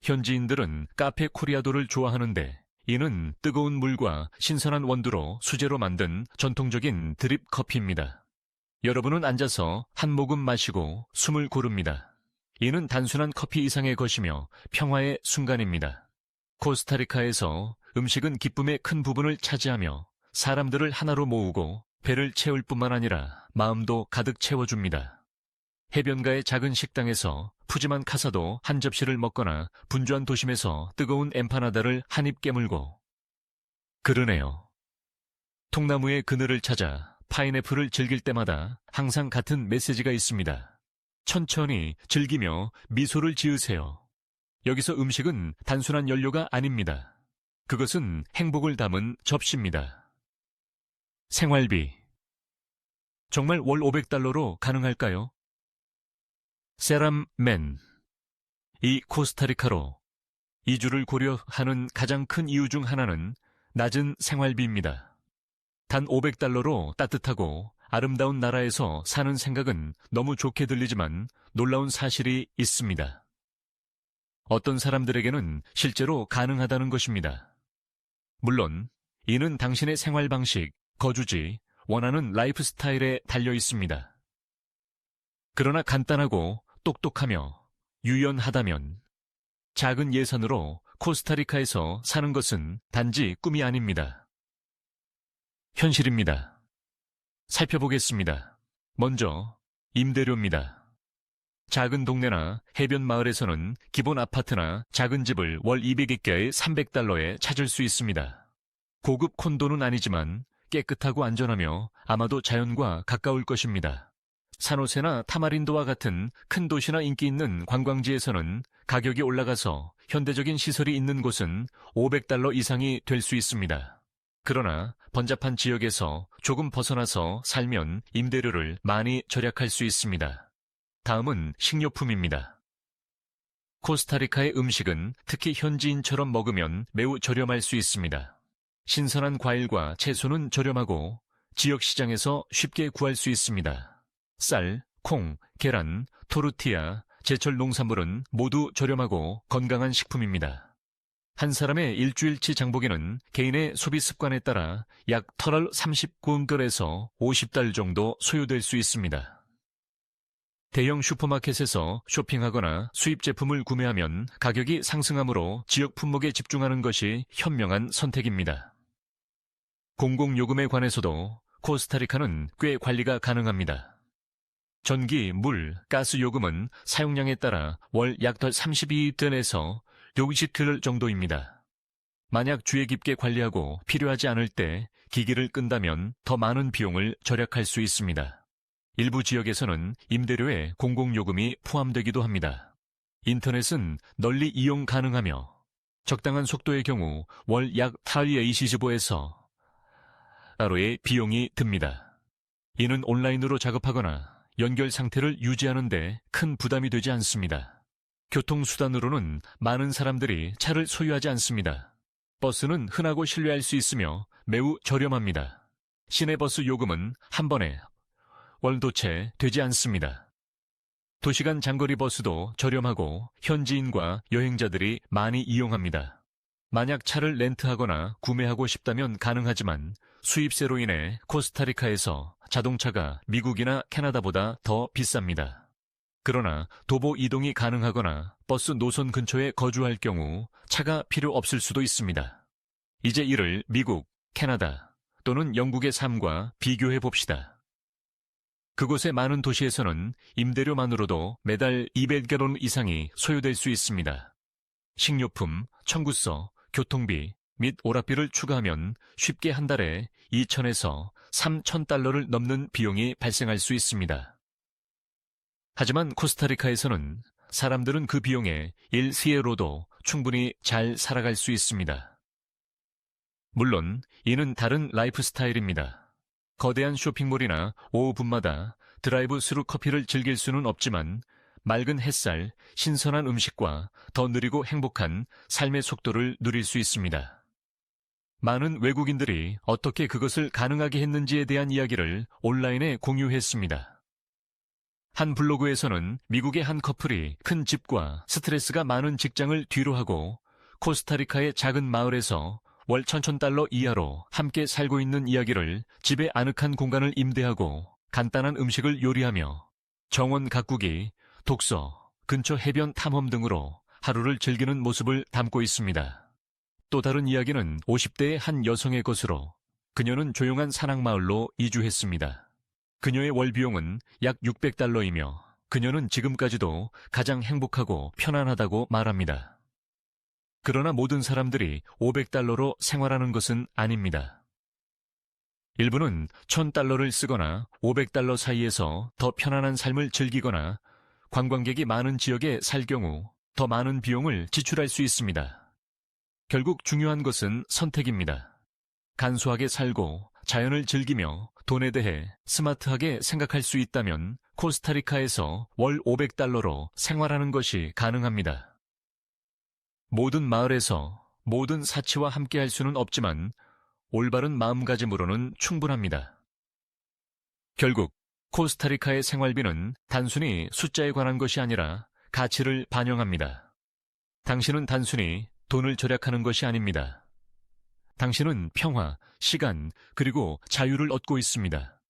현지인들은 카페 코리아도를 좋아하는데 이는 뜨거운 물과 신선한 원두로 수제로 만든 전통적인 드립 커피입니다. 여러분은 앉아서 한 모금 마시고 숨을 고릅니다. 이는 단순한 커피 이상의 것이며 평화의 순간입니다. 코스타리카에서 음식은 기쁨의 큰 부분을 차지하며 사람들을 하나로 모으고 배를 채울 뿐만 아니라 마음도 가득 채워줍니다. 해변가의 작은 식당에서 푸짐한 카사도 한 접시를 먹거나 분주한 도심에서 뜨거운 엠파나다를 한 입 깨물고 그러네요. 통나무의 그늘을 찾아 파인애플을 즐길 때마다 항상 같은 메시지가 있습니다. 천천히 즐기며 미소를 지으세요. 여기서 음식은 단순한 연료가 아닙니다. 그것은 행복을 담은 접시입니다. 생활비. 정말 월 $500로 가능할까요? 세람맨. 이 코스타리카로 이주를 고려하는 가장 큰 이유 중 하나는 낮은 생활비입니다. 단 $500로 따뜻하고 아름다운 나라에서 사는 생각은 너무 좋게 들리지만 놀라운 사실이 있습니다. 어떤 사람들에게는 실제로 가능하다는 것입니다. 물론 이는 당신의 생활 방식, 거주지, 원하는 라이프 스타일에 달려 있습니다. 그러나 간단하고 똑똑하며 유연하다면 작은 예산으로 코스타리카에서 사는 것은 단지 꿈이 아닙니다. 현실입니다. 살펴보겠습니다. 먼저 임대료입니다. 작은 동네나 해변 마을에서는 기본 아파트나 작은 집을 월 $200에 $300에 찾을 수 있습니다. 고급 콘도는 아니지만 깨끗하고 안전하며 아마도 자연과 가까울 것입니다. 산호세나 타마린도와 같은 큰 도시나 인기 있는 관광지에서는 가격이 올라가서 현대적인 시설이 있는 곳은 $500 이상이 될 수 있습니다. 그러나 번잡한 지역에서 조금 벗어나서 살면 임대료를 많이 절약할 수 있습니다. 다음은 식료품입니다. 코스타리카의 음식은 특히 현지인처럼 먹으면 매우 저렴할 수 있습니다. 신선한 과일과 채소는 저렴하고 지역 시장에서 쉽게 구할 수 있습니다. 쌀, 콩, 계란, 토르티아, 제철 농산물은 모두 저렴하고 건강한 식품입니다. 한 사람의 일주일치 장보기는 개인의 소비 습관에 따라 약 터럴 39은걸에서 50달러 정도 소요될 수 있습니다. 대형 슈퍼마켓에서 쇼핑하거나 수입 제품을 구매하면 가격이 상승하므로 지역 품목에 집중하는 것이 현명한 선택입니다. 공공요금에 관해서도 코스타리카는 꽤 관리가 가능합니다. 전기, 물, 가스 요금은 사용량에 따라 월 약 32달러에서 60달러 정도입니다. 만약 주의 깊게 관리하고 필요하지 않을 때 기기를 끈다면 더 많은 비용을 절약할 수 있습니다. 일부 지역에서는 임대료에 공공요금이 포함되기도 합니다. 인터넷은 널리 이용 가능하며 적당한 속도의 경우 월 약 $25에서 달러의 비용이 듭니다. 이는 온라인으로 작업하거나 연결 상태를 유지하는 데 큰 부담이 되지 않습니다. 교통수단으로는 많은 사람들이 차를 소유하지 않습니다. 버스는 흔하고 신뢰할 수 있으며 매우 저렴합니다. 시내버스 요금은 한 번에 월도채 되지 않습니다. 도시간 장거리 버스도 저렴하고 현지인과 여행자들이 많이 이용합니다. 만약 차를 렌트하거나 구매하고 싶다면 가능하지만 수입세로 인해 코스타리카에서 자동차가 미국이나 캐나다보다 더 비쌉니다. 그러나 도보 이동이 가능하거나 버스 노선 근처에 거주할 경우 차가 필요 없을 수도 있습니다. 이제 이를 미국, 캐나다 또는 영국의 삶과 비교해 봅시다. 그곳의 많은 도시에서는 임대료만으로도 매달 200갈론 이상이 소요될 수 있습니다. 식료품, 청구서, 교통비 및 오락비를 추가하면 쉽게 한 달에 2,000에서 3,000달러를 넘는 비용이 발생할 수 있습니다. 하지만 코스타리카에서는 사람들은 그 비용의 1시에로도 충분히 잘 살아갈 수 있습니다. 물론 이는 다른 라이프 스타일입니다. 거대한 쇼핑몰이나 오후분마다 드라이브 스루 커피를 즐길 수는 없지만 맑은 햇살, 신선한 음식과 더 느리고 행복한 삶의 속도를 누릴 수 있습니다. 많은 외국인들이 어떻게 그것을 가능하게 했는지에 대한 이야기를 온라인에 공유했습니다. 한 블로그에서는 미국의 한 커플이 큰 집과 스트레스가 많은 직장을 뒤로하고 코스타리카의 작은 마을에서 월 1,000달러 이하로 함께 살고 있는 이야기를 집에 아늑한 공간을 임대하고 간단한 음식을 요리하며 정원 가꾸기, 독서, 근처 해변 탐험 등으로 하루를 즐기는 모습을 담고 있습니다. 또 다른 이야기는 50대의 한 여성의 것으로 그녀는 조용한 산악마을로 이주했습니다. 그녀의 월 비용은 약 600달러이며 그녀는 지금까지도 가장 행복하고 편안하다고 말합니다. 그러나 모든 사람들이 500달러로 생활하는 것은 아닙니다. 일부는 1,000달러를 쓰거나 500달러 사이에서 더 편안한 삶을 즐기거나 관광객이 많은 지역에 살 경우 더 많은 비용을 지출할 수 있습니다. 결국 중요한 것은 선택입니다. 간소하게 살고 자연을 즐기며 돈에 대해 스마트하게 생각할 수 있다면 코스타리카에서 월 500달러로 생활하는 것이 가능합니다. 모든 마을에서 모든 사치와 함께할 수는 없지만 올바른 마음가짐으로는 충분합니다. 결국 코스타리카의 생활비는 단순히 숫자에 관한 것이 아니라 가치를 반영합니다. 당신은 단순히 돈을 절약하는 것이 아닙니다. 당신은 평화, 시간, 그리고 자유를 얻고 있습니다.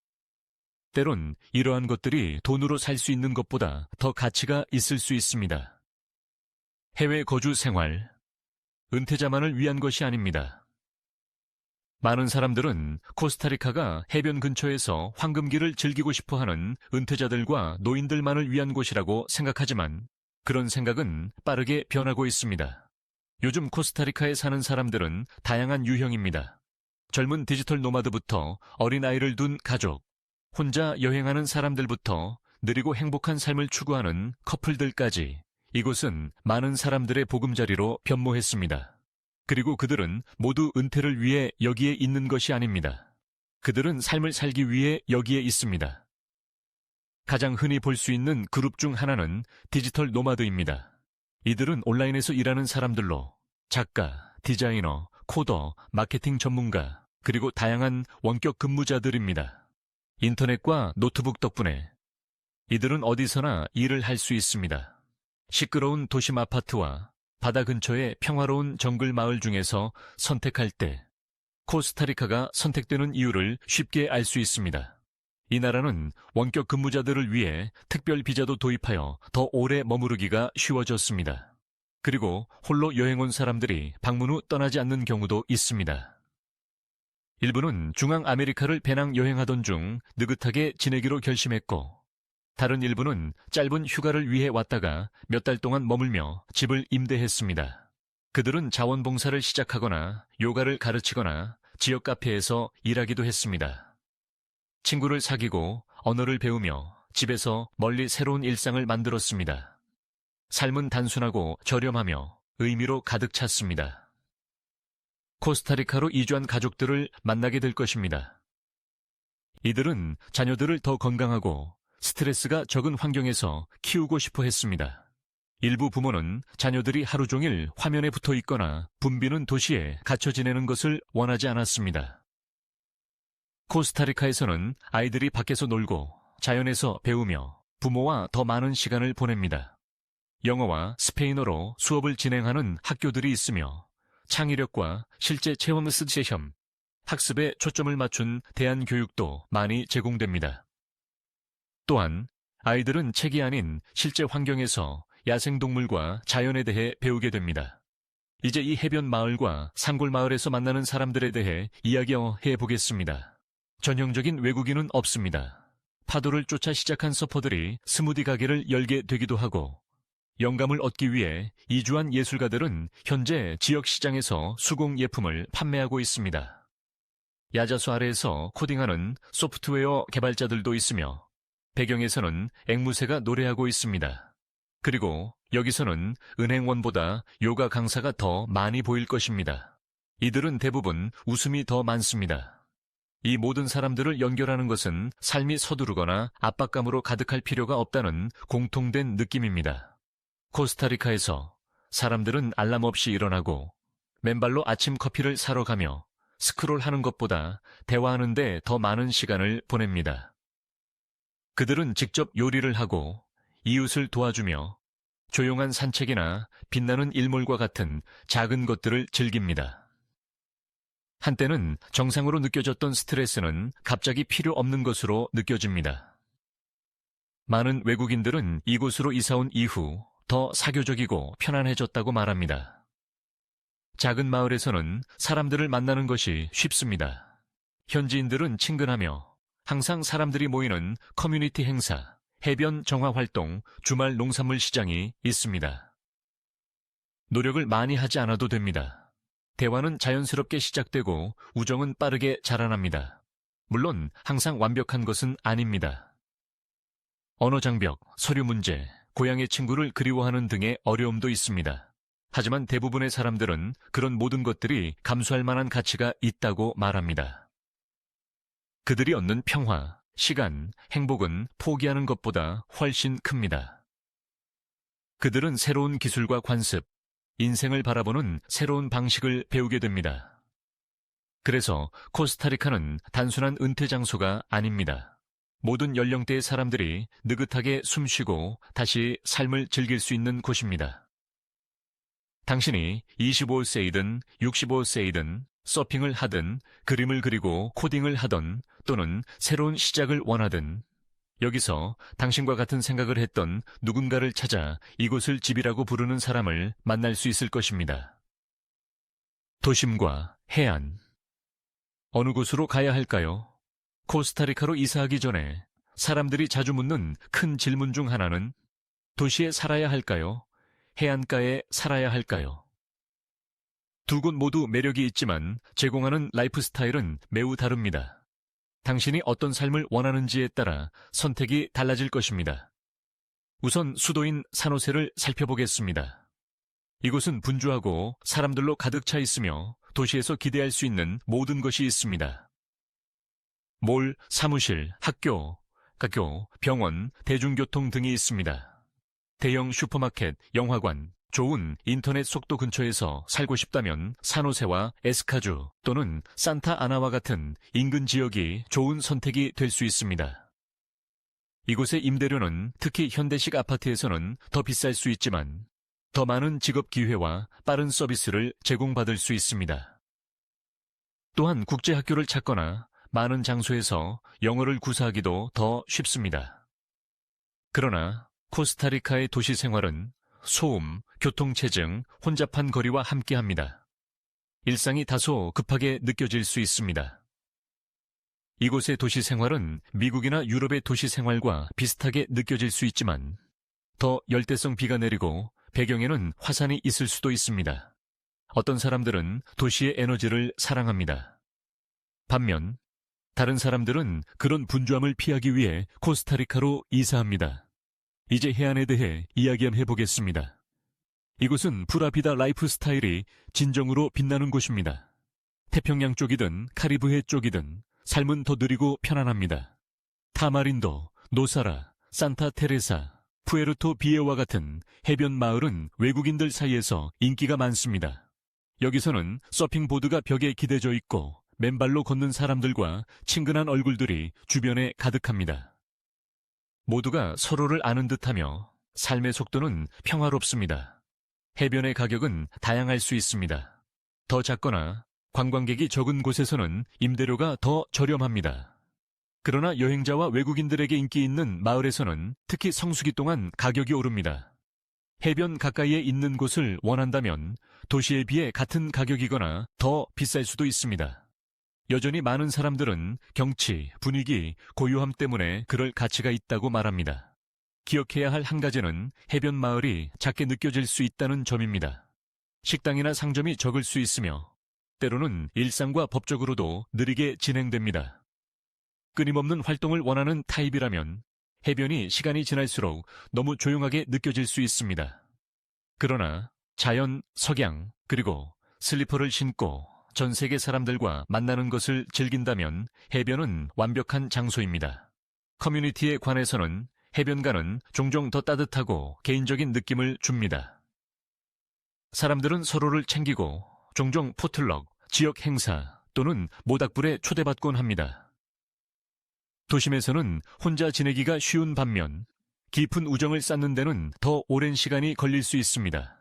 때론 이러한 것들이 돈으로 살 수 있는 것보다 더 가치가 있을 수 있습니다. 해외 거주 생활, 은퇴자만을 위한 것이 아닙니다. 많은 사람들은 코스타리카가 해변 근처에서 황금기를 즐기고 싶어하는 은퇴자들과 노인들만을 위한 곳이라고 생각하지만 그런 생각은 빠르게 변하고 있습니다. 요즘 코스타리카에 사는 사람들은 다양한 유형입니다. 젊은 디지털 노마드부터 어린아이를 둔 가족, 혼자 여행하는 사람들부터 느리고 행복한 삶을 추구하는 커플들까지 이곳은 많은 사람들의 보금자리로 변모했습니다. 그리고 그들은 모두 은퇴를 위해 여기에 있는 것이 아닙니다. 그들은 삶을 살기 위해 여기에 있습니다. 가장 흔히 볼 수 있는 그룹 중 하나는 디지털 노마드입니다. 이들은 온라인에서 일하는 사람들로 작가, 디자이너, 코더, 마케팅 전문가, 그리고 다양한 원격 근무자들입니다. 인터넷과 노트북 덕분에 이들은 어디서나 일을 할 수 있습니다. 시끄러운 도심 아파트와 바다 근처의 평화로운 정글 마을 중에서 선택할 때 코스타리카가 선택되는 이유를 쉽게 알 수 있습니다. 이 나라는 원격 근무자들을 위해 특별 비자도 도입하여 더 오래 머무르기가 쉬워졌습니다. 그리고 홀로 여행 온 사람들이 방문 후 떠나지 않는 경우도 있습니다. 일부는 중앙 아메리카를 배낭 여행하던 중 느긋하게 지내기로 결심했고, 다른 일부는 짧은 휴가를 위해 왔다가 몇 달 동안 머물며 집을 임대했습니다. 그들은 자원봉사를 시작하거나 요가를 가르치거나 지역 카페에서 일하기도 했습니다. 친구를 사귀고 언어를 배우며 집에서 멀리 새로운 일상을 만들었습니다. 삶은 단순하고 저렴하며 의미로 가득 찼습니다. 코스타리카로 이주한 가족들을 만나게 될 것입니다. 이들은 자녀들을 더 건강하고 스트레스가 적은 환경에서 키우고 싶어 했습니다. 일부 부모는 자녀들이 하루 종일 화면에 붙어 있거나 붐비는 도시에 갇혀 지내는 것을 원하지 않았습니다. 코스타리카에서는 아이들이 밖에서 놀고 자연에서 배우며 부모와 더 많은 시간을 보냅니다. 영어와 스페인어로 수업을 진행하는 학교들이 있으며 창의력과 실제 체험 시험, 학습에 초점을 맞춘 대안교육도 많이 제공됩니다. 또한 아이들은 책이 아닌 실제 환경에서 야생동물과 자연에 대해 배우게 됩니다. 이제 이 해변 마을과 산골 마을에서 만나는 사람들에 대해 이야기해 보겠습니다. 전형적인 외국인은 없습니다. 파도를 쫓아 시작한 서퍼들이 스무디 가게를 열게 되기도 하고, 영감을 얻기 위해 이주한 예술가들은 현재 지역 시장에서 수공 예품을 판매하고 있습니다. 야자수 아래에서 코딩하는 소프트웨어 개발자들도 있으며, 배경에서는 앵무새가 노래하고 있습니다. 그리고 여기서는 은행원보다 요가 강사가 더 많이 보일 것입니다. 이들은 대부분 웃음이 더 많습니다. 이 모든 사람들을 연결하는 것은 삶이 서두르거나 압박감으로 가득할 필요가 없다는 공통된 느낌입니다. 코스타리카에서 사람들은 알람 없이 일어나고 맨발로 아침 커피를 사러 가며 스크롤하는 것보다 대화하는 데 더 많은 시간을 보냅니다. 그들은 직접 요리를 하고 이웃을 도와주며 조용한 산책이나 빛나는 일몰과 같은 작은 것들을 즐깁니다. 한때는 정상으로 느껴졌던 스트레스는 갑자기 필요 없는 것으로 느껴집니다. 많은 외국인들은 이곳으로 이사온 이후 더 사교적이고 편안해졌다고 말합니다. 작은 마을에서는 사람들을 만나는 것이 쉽습니다. 현지인들은 친근하며 항상 사람들이 모이는 커뮤니티 행사, 해변 정화 활동, 주말 농산물 시장이 있습니다. 노력을 많이 하지 않아도 됩니다. 대화는 자연스럽게 시작되고 우정은 빠르게 자라납니다. 물론 항상 완벽한 것은 아닙니다. 언어 장벽, 서류 문제, 고향의 친구를 그리워하는 등의 어려움도 있습니다. 하지만 대부분의 사람들은 그런 모든 것들이 감수할 만한 가치가 있다고 말합니다. 그들이 얻는 평화, 시간, 행복은 포기하는 것보다 훨씬 큽니다. 그들은 새로운 기술과 관습, 인생을 바라보는 새로운 방식을 배우게 됩니다. 그래서 코스타리카는 단순한 은퇴 장소가 아닙니다. 모든 연령대의 사람들이 느긋하게 숨쉬고 다시 삶을 즐길 수 있는 곳입니다. 당신이 25세이든 65세이든 서핑을 하든 그림을 그리고 코딩을 하던 또는 새로운 시작을 원하든 여기서 당신과 같은 생각을 했던 누군가를 찾아 이곳을 집이라고 부르는 사람을 만날 수 있을 것입니다. 도심과 해안. 어느 곳으로 가야 할까요? 코스타리카로 이사하기 전에 사람들이 자주 묻는 큰 질문 중 하나는 도시에 살아야 할까요? 해안가에 살아야 할까요? 두 곳 모두 매력이 있지만 제공하는 라이프 스타일은 매우 다릅니다. 당신이 어떤 삶을 원하는지에 따라 선택이 달라질 것입니다. 우선 수도인 산호세를 살펴보겠습니다. 이곳은 분주하고 사람들로 가득 차 있으며 도시에서 기대할 수 있는 모든 것이 있습니다. 몰, 사무실, 학교, 병원, 대중교통 등이 있습니다. 대형 슈퍼마켓, 영화관, 좋은 인터넷 속도 근처에서 살고 싶다면 산호세와 에스카주 또는 산타아나와 같은 인근 지역이 좋은 선택이 될 수 있습니다. 이곳의 임대료는 특히 현대식 아파트에서는 더 비쌀 수 있지만 더 많은 직업 기회와 빠른 서비스를 제공받을 수 있습니다. 또한 국제학교를 찾거나 많은 장소에서 영어를 구사하기도 더 쉽습니다. 그러나 코스타리카의 도시 생활은 소음, 교통체증, 혼잡한 거리와 함께합니다. 일상이 다소 급하게 느껴질 수 있습니다. 이곳의 도시 생활은 미국이나 유럽의 도시 생활과 비슷하게 느껴질 수 있지만 더 열대성 비가 내리고 배경에는 화산이 있을 수도 있습니다. 어떤 사람들은 도시의 에너지를 사랑합니다. 반면 다른 사람들은 그런 분주함을 피하기 위해 코스타리카로 이사합니다. 이제 해안에 대해 이야기 한번 해보겠습니다. 이곳은 푸라비다 라이프 스타일이 진정으로 빛나는 곳입니다. 태평양 쪽이든 카리브해 쪽이든 삶은 더 느리고 편안합니다. 타마린도, 노사라, 산타 테레사, 푸에르토 비에와 같은 해변 마을은 외국인들 사이에서 인기가 많습니다. 여기서는 서핑보드가 벽에 기대져 있고 맨발로 걷는 사람들과 친근한 얼굴들이 주변에 가득합니다. 모두가 서로를 아는 듯하며 삶의 속도는 평화롭습니다. 해변의 가격은 다양할 수 있습니다. 더 작거나 관광객이 적은 곳에서는 임대료가 더 저렴합니다. 그러나 여행자와 외국인들에게 인기 있는 마을에서는 특히 성수기 동안 가격이 오릅니다. 해변 가까이에 있는 곳을 원한다면 도시에 비해 같은 가격이거나 더 비쌀 수도 있습니다. 여전히 많은 사람들은 경치, 분위기, 고요함 때문에 그럴 가치가 있다고 말합니다. 기억해야 할 한 가지는 해변 마을이 작게 느껴질 수 있다는 점입니다. 식당이나 상점이 적을 수 있으며 때로는 일상과 법적으로도 느리게 진행됩니다. 끊임없는 활동을 원하는 타입이라면 해변이 시간이 지날수록 너무 조용하게 느껴질 수 있습니다. 그러나 자연, 석양, 그리고 슬리퍼를 신고 전 세계 사람들과 만나는 것을 즐긴다면 해변은 완벽한 장소입니다. 커뮤니티에 관해서는 해변가는 종종 더 따뜻하고 개인적인 느낌을 줍니다. 사람들은 서로를 챙기고 종종 포틀럭, 지역 행사 또는 모닥불에 초대받곤 합니다. 도심에서는 혼자 지내기가 쉬운 반면 깊은 우정을 쌓는 데는 더 오랜 시간이 걸릴 수 있습니다.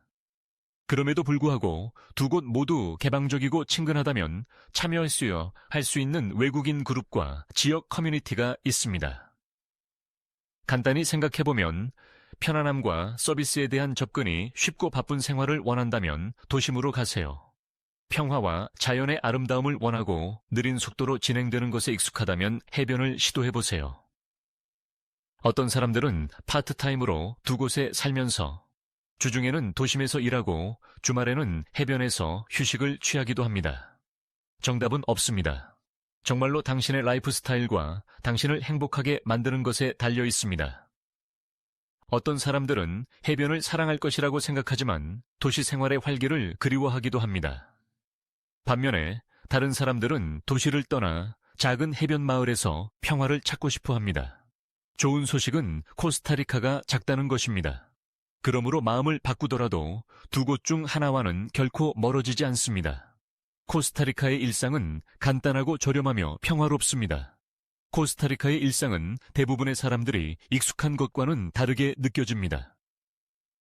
그럼에도 불구하고 두 곳 모두 개방적이고 친근하다면 참여할 수 있는 외국인 그룹과 지역 커뮤니티가 있습니다. 간단히 생각해보면 편안함과 서비스에 대한 접근이 쉽고 바쁜 생활을 원한다면 도심으로 가세요. 평화와 자연의 아름다움을 원하고 느린 속도로 진행되는 것에 익숙하다면 해변을 시도해보세요. 어떤 사람들은 파트타임으로 두 곳에 살면서 주중에는 도심에서 일하고 주말에는 해변에서 휴식을 취하기도 합니다. 정답은 없습니다. 정말로 당신의 라이프 스타일과 당신을 행복하게 만드는 것에 달려 있습니다. 어떤 사람들은 해변을 사랑할 것이라고 생각하지만 도시 생활의 활기를 그리워하기도 합니다. 반면에 다른 사람들은 도시를 떠나 작은 해변 마을에서 평화를 찾고 싶어 합니다. 좋은 소식은 코스타리카가 작다는 것입니다. 그러므로 마음을 바꾸더라도 두 곳 중 하나와는 결코 멀어지지 않습니다. 코스타리카의 일상은 간단하고 저렴하며 평화롭습니다. 코스타리카의 일상은 대부분의 사람들이 익숙한 것과는 다르게 느껴집니다.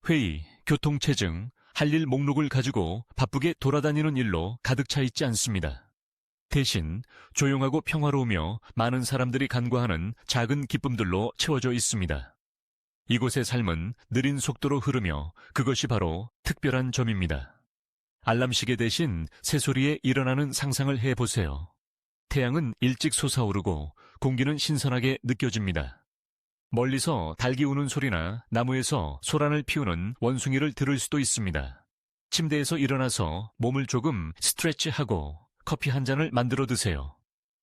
회의, 교통체증, 할 일 목록을 가지고 바쁘게 돌아다니는 일로 가득 차 있지 않습니다. 대신 조용하고 평화로우며 많은 사람들이 간과하는 작은 기쁨들로 채워져 있습니다. 이곳의 삶은 느린 속도로 흐르며 그것이 바로 특별한 점입니다. 알람시계 대신 새소리에 일어나는 상상을 해보세요. 태양은 일찍 솟아오르고 공기는 신선하게 느껴집니다. 멀리서 닭이 우는 소리나 나무에서 소란을 피우는 원숭이를 들을 수도 있습니다. 침대에서 일어나서 몸을 조금 스트레치하고 커피 한 잔을 만들어 드세요.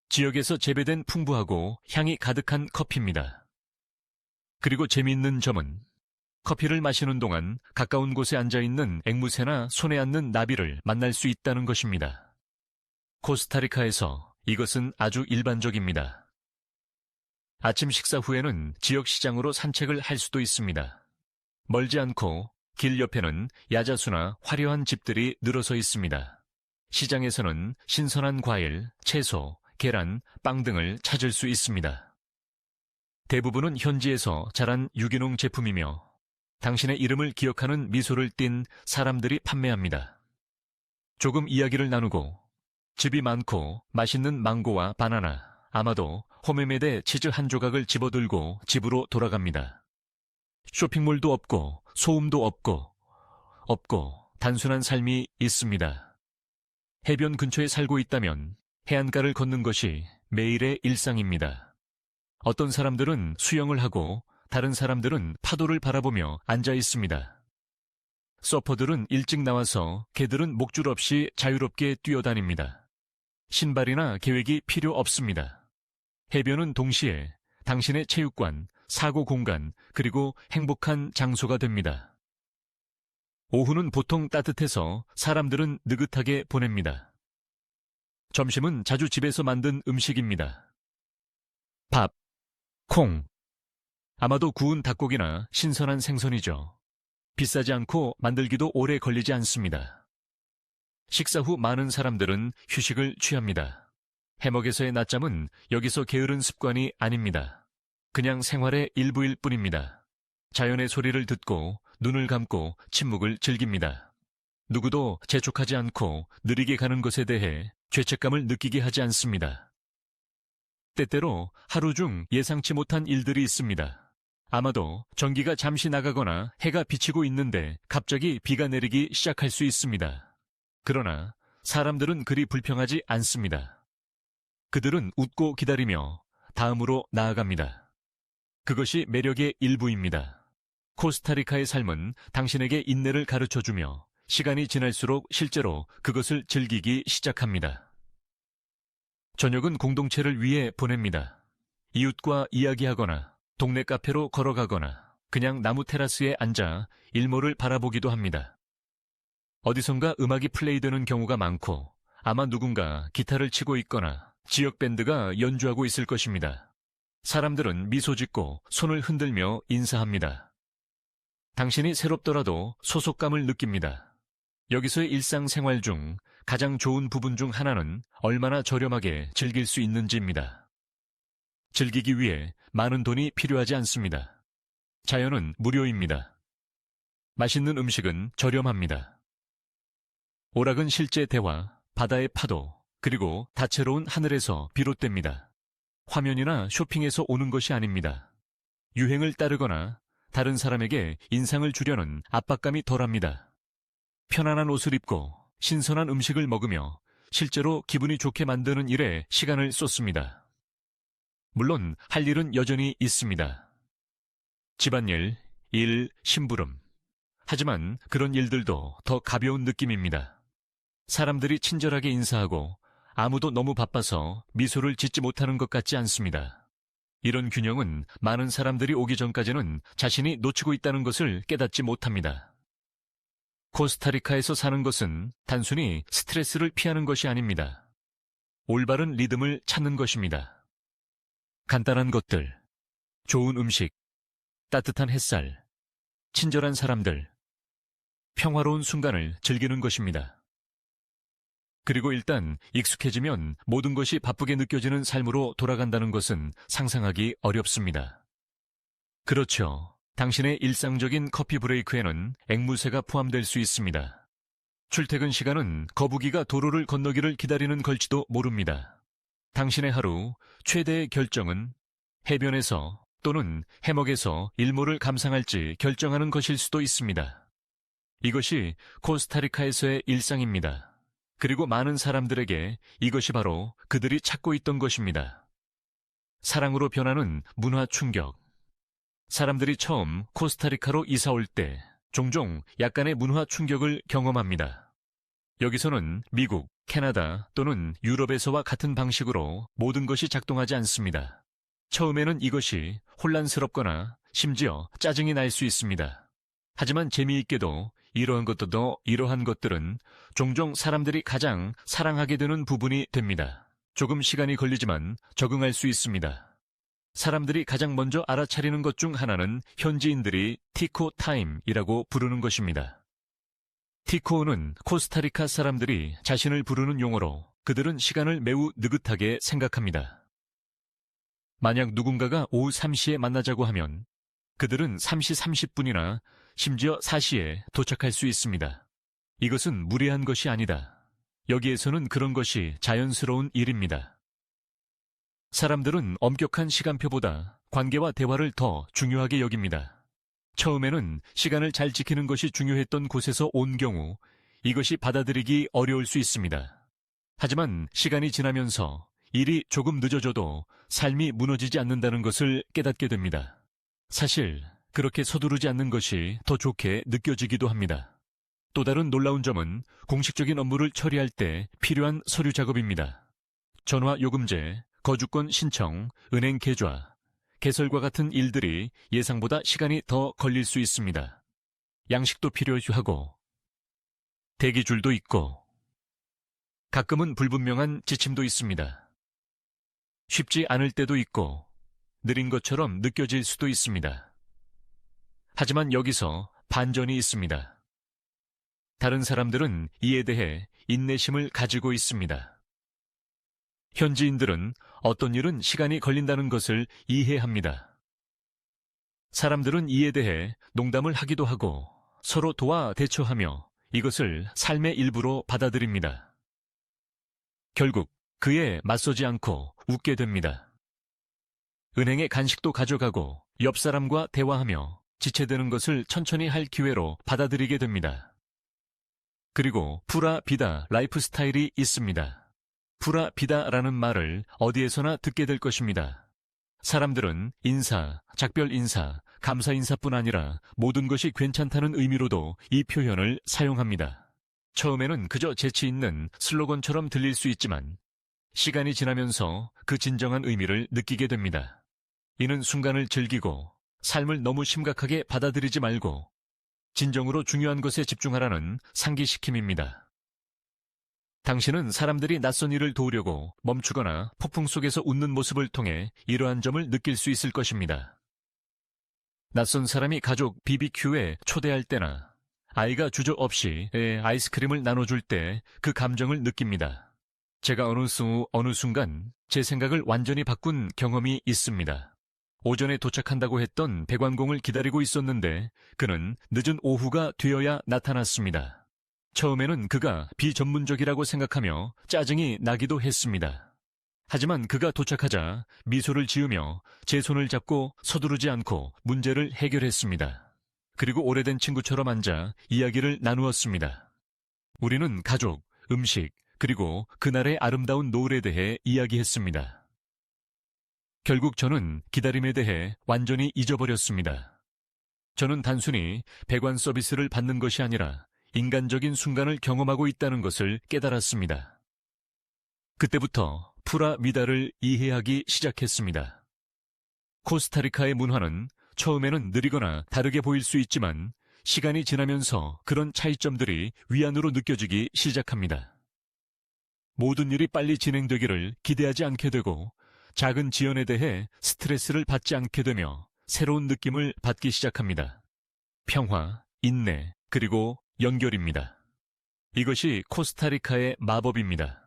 지역에서 재배된 풍부하고 향이 가득한 커피입니다. 그리고 재미있는 점은 커피를 마시는 동안 가까운 곳에 앉아있는 앵무새나 손에 앉는 나비를 만날 수 있다는 것입니다. 코스타리카에서 이것은 아주 일반적입니다. 아침 식사 후에는 지역 시장으로 산책을 할 수도 있습니다. 멀지 않고 길 옆에는 야자수나 화려한 집들이 늘어서 있습니다. 시장에서는 신선한 과일, 채소, 계란, 빵 등을 찾을 수 있습니다. 대부분은 현지에서 자란 유기농 제품이며 당신의 이름을 기억하는 미소를 띤 사람들이 판매합니다. 조금 이야기를 나누고 즙이 많고 맛있는 망고와 바나나, 아마도 호메메데 치즈 한 조각을 집어들고 집으로 돌아갑니다. 쇼핑몰도 없고 소음도 없고 단순한 삶이 있습니다. 해변 근처에 살고 있다면 해안가를 걷는 것이 매일의 일상입니다. 어떤 사람들은 수영을 하고 다른 사람들은 파도를 바라보며 앉아 있습니다. 서퍼들은 일찍 나와서 개들은 목줄 없이 자유롭게 뛰어다닙니다. 신발이나 계획이 필요 없습니다. 해변은 동시에 당신의 체육관, 사고 공간, 그리고 행복한 장소가 됩니다. 오후는 보통 따뜻해서 사람들은 느긋하게 보냅니다. 점심은 자주 집에서 만든 음식입니다. 밥, 콩, 아마도 구운 닭고기나 신선한 생선이죠. 비싸지 않고 만들기도 오래 걸리지 않습니다. 식사 후 많은 사람들은 휴식을 취합니다. 해먹에서의 낮잠은 여기서 게으른 습관이 아닙니다. 그냥 생활의 일부일 뿐입니다. 자연의 소리를 듣고 눈을 감고 침묵을 즐깁니다. 누구도 재촉하지 않고 느리게 가는 것에 대해 죄책감을 느끼게 하지 않습니다. 때때로 하루 중 예상치 못한 일들이 있습니다. 아마도 전기가 잠시 나가거나 해가 비치고 있는데 갑자기 비가 내리기 시작할 수 있습니다. 그러나 사람들은 그리 불평하지 않습니다. 그들은 웃고 기다리며 다음으로 나아갑니다. 그것이 매력의 일부입니다. 코스타리카의 삶은 당신에게 인내를 가르쳐주며 시간이 지날수록 실제로 그것을 즐기기 시작합니다. 저녁은 공동체를 위해 보냅니다. 이웃과 이야기하거나 동네 카페로 걸어가거나 그냥 나무 테라스에 앉아 일몰을 바라보기도 합니다. 어디선가 음악이 플레이되는 경우가 많고 아마 누군가 기타를 치고 있거나 지역 밴드가 연주하고 있을 것입니다. 사람들은 미소 짓고 손을 흔들며 인사합니다. 당신이 새롭더라도 소속감을 느낍니다. 여기서의 일상생활 중 가장 좋은 부분 중 하나는 얼마나 저렴하게 즐길 수 있는지입니다. 즐기기 위해 많은 돈이 필요하지 않습니다. 자연은 무료입니다. 맛있는 음식은 저렴합니다. 오락은 실제 대화, 바다의 파도, 그리고 다채로운 하늘에서 비롯됩니다. 화면이나 쇼핑에서 오는 것이 아닙니다. 유행을 따르거나 다른 사람에게 인상을 주려는 압박감이 덜합니다. 편안한 옷을 입고 신선한 음식을 먹으며 실제로 기분이 좋게 만드는 일에 시간을 쏟습니다. 물론 할 일은 여전히 있습니다. 집안일, 일, 심부름. 하지만 그런 일들도 더 가벼운 느낌입니다. 사람들이 친절하게 인사하고 아무도 너무 바빠서 미소를 짓지 못하는 것 같지 않습니다. 이런 균형은 많은 사람들이 오기 전까지는 자신이 놓치고 있다는 것을 깨닫지 못합니다. 코스타리카에서 사는 것은 단순히 스트레스를 피하는 것이 아닙니다. 올바른 리듬을 찾는 것입니다. 간단한 것들, 좋은 음식, 따뜻한 햇살, 친절한 사람들, 평화로운 순간을 즐기는 것입니다. 그리고 일단 익숙해지면 모든 것이 바쁘게 느껴지는 삶으로 돌아간다는 것은 상상하기 어렵습니다. 그렇죠. 당신의 일상적인 커피 브레이크에는 앵무새가 포함될 수 있습니다. 출퇴근 시간은 거북이가 도로를 건너기를 기다리는 걸지도 모릅니다. 당신의 하루 최대의 결정은 해변에서 또는 해먹에서 일몰을 감상할지 결정하는 것일 수도 있습니다. 이것이 코스타리카에서의 일상입니다. 그리고 많은 사람들에게 이것이 바로 그들이 찾고 있던 것입니다. 사랑으로 변하는 문화 충격. 사람들이 처음 코스타리카로 이사 올 때 종종 약간의 문화 충격을 경험합니다. 여기서는 미국, 캐나다 또는 유럽에서와 같은 방식으로 모든 것이 작동하지 않습니다. 처음에는 이것이 혼란스럽거나 심지어 짜증이 날 수 있습니다. 하지만 재미있게도 이러한 이러한 것들은 종종 사람들이 가장 사랑하게 되는 부분이 됩니다. 조금 시간이 걸리지만 적응할 수 있습니다. 사람들이 가장 먼저 알아차리는 것 중 하나는 현지인들이 티코 타임이라고 부르는 것입니다. 티코는 코스타리카 사람들이 자신을 부르는 용어로 그들은 시간을 매우 느긋하게 생각합니다. 만약 누군가가 오후 3시에 만나자고 하면 그들은 3시 30분이나 심지어 4시에 도착할 수 있습니다. 이것은 무례한 것이 아니다. 여기에서는 그런 것이 자연스러운 일입니다. 사람들은 엄격한 시간표보다 관계와 대화를 더 중요하게 여깁니다. 처음에는 시간을 잘 지키는 것이 중요했던 곳에서 온 경우 이것이 받아들이기 어려울 수 있습니다. 하지만 시간이 지나면서 일이 조금 늦어져도 삶이 무너지지 않는다는 것을 깨닫게 됩니다. 사실 그렇게 서두르지 않는 것이 더 좋게 느껴지기도 합니다. 또 다른 놀라운 점은 공식적인 업무를 처리할 때 필요한 서류 작업입니다. 전화 요금제, 거주권 신청, 은행 계좌, 개설과 같은 일들이 예상보다 시간이 더 걸릴 수 있습니다. 양식도 필요하고 대기줄도 있고 가끔은 불분명한 지침도 있습니다. 쉽지 않을 때도 있고 느린 것처럼 느껴질 수도 있습니다. 하지만 여기서 반전이 있습니다. 다른 사람들은 이에 대해 인내심을 가지고 있습니다. 현지인들은 어떤 일은 시간이 걸린다는 것을 이해합니다. 사람들은 이에 대해 농담을 하기도 하고 서로 도와 대처하며 이것을 삶의 일부로 받아들입니다. 결국 그에 맞서지 않고 웃게 됩니다. 은행에 간식도 가져가고 옆 사람과 대화하며 지체되는 것을 천천히 할 기회로 받아들이게 됩니다. 그리고 푸라 비다 라이프 스타일이 있습니다. 푸라 비다라는 말을 어디에서나 듣게 될 것입니다. 사람들은 인사, 작별 인사, 감사 인사뿐 아니라 모든 것이 괜찮다는 의미로도 이 표현을 사용합니다. 처음에는 그저 재치 있는 슬로건처럼 들릴 수 있지만 시간이 지나면서 그 진정한 의미를 느끼게 됩니다. 이는 순간을 즐기고 삶을 너무 심각하게 받아들이지 말고 진정으로 중요한 것에 집중하라는 상기시킴입니다. 당신은 사람들이 낯선 일을 도우려고 멈추거나 폭풍 속에서 웃는 모습을 통해 이러한 점을 느낄 수 있을 것입니다. 낯선 사람이 가족 BBQ에 초대할 때나 아이가 주저 없이 아이스크림을 나눠줄 때 그 감정을 느낍니다. 제가 어느 순간 제 생각을 완전히 바꾼 경험이 있습니다. 오전에 도착한다고 했던 배관공을 기다리고 있었는데 그는 늦은 오후가 되어야 나타났습니다. 처음에는 그가 비전문적이라고 생각하며 짜증이 나기도 했습니다. 하지만 그가 도착하자 미소를 지으며 제 손을 잡고 서두르지 않고 문제를 해결했습니다. 그리고 오래된 친구처럼 앉아 이야기를 나누었습니다. 우리는 가족, 음식, 그리고 그날의 아름다운 노을에 대해 이야기했습니다. 결국 저는 기다림에 대해 완전히 잊어버렸습니다. 저는 단순히 배관 서비스를 받는 것이 아니라 인간적인 순간을 경험하고 있다는 것을 깨달았습니다. 그때부터 푸라 미다를 이해하기 시작했습니다. 코스타리카의 문화는 처음에는 느리거나 다르게 보일 수 있지만 시간이 지나면서 그런 차이점들이 위안으로 느껴지기 시작합니다. 모든 일이 빨리 진행되기를 기대하지 않게 되고 작은 지연에 대해 스트레스를 받지 않게 되며 새로운 느낌을 받기 시작합니다. 평화, 인내, 그리고 연결입니다. 이것이 코스타리카의 마법입니다.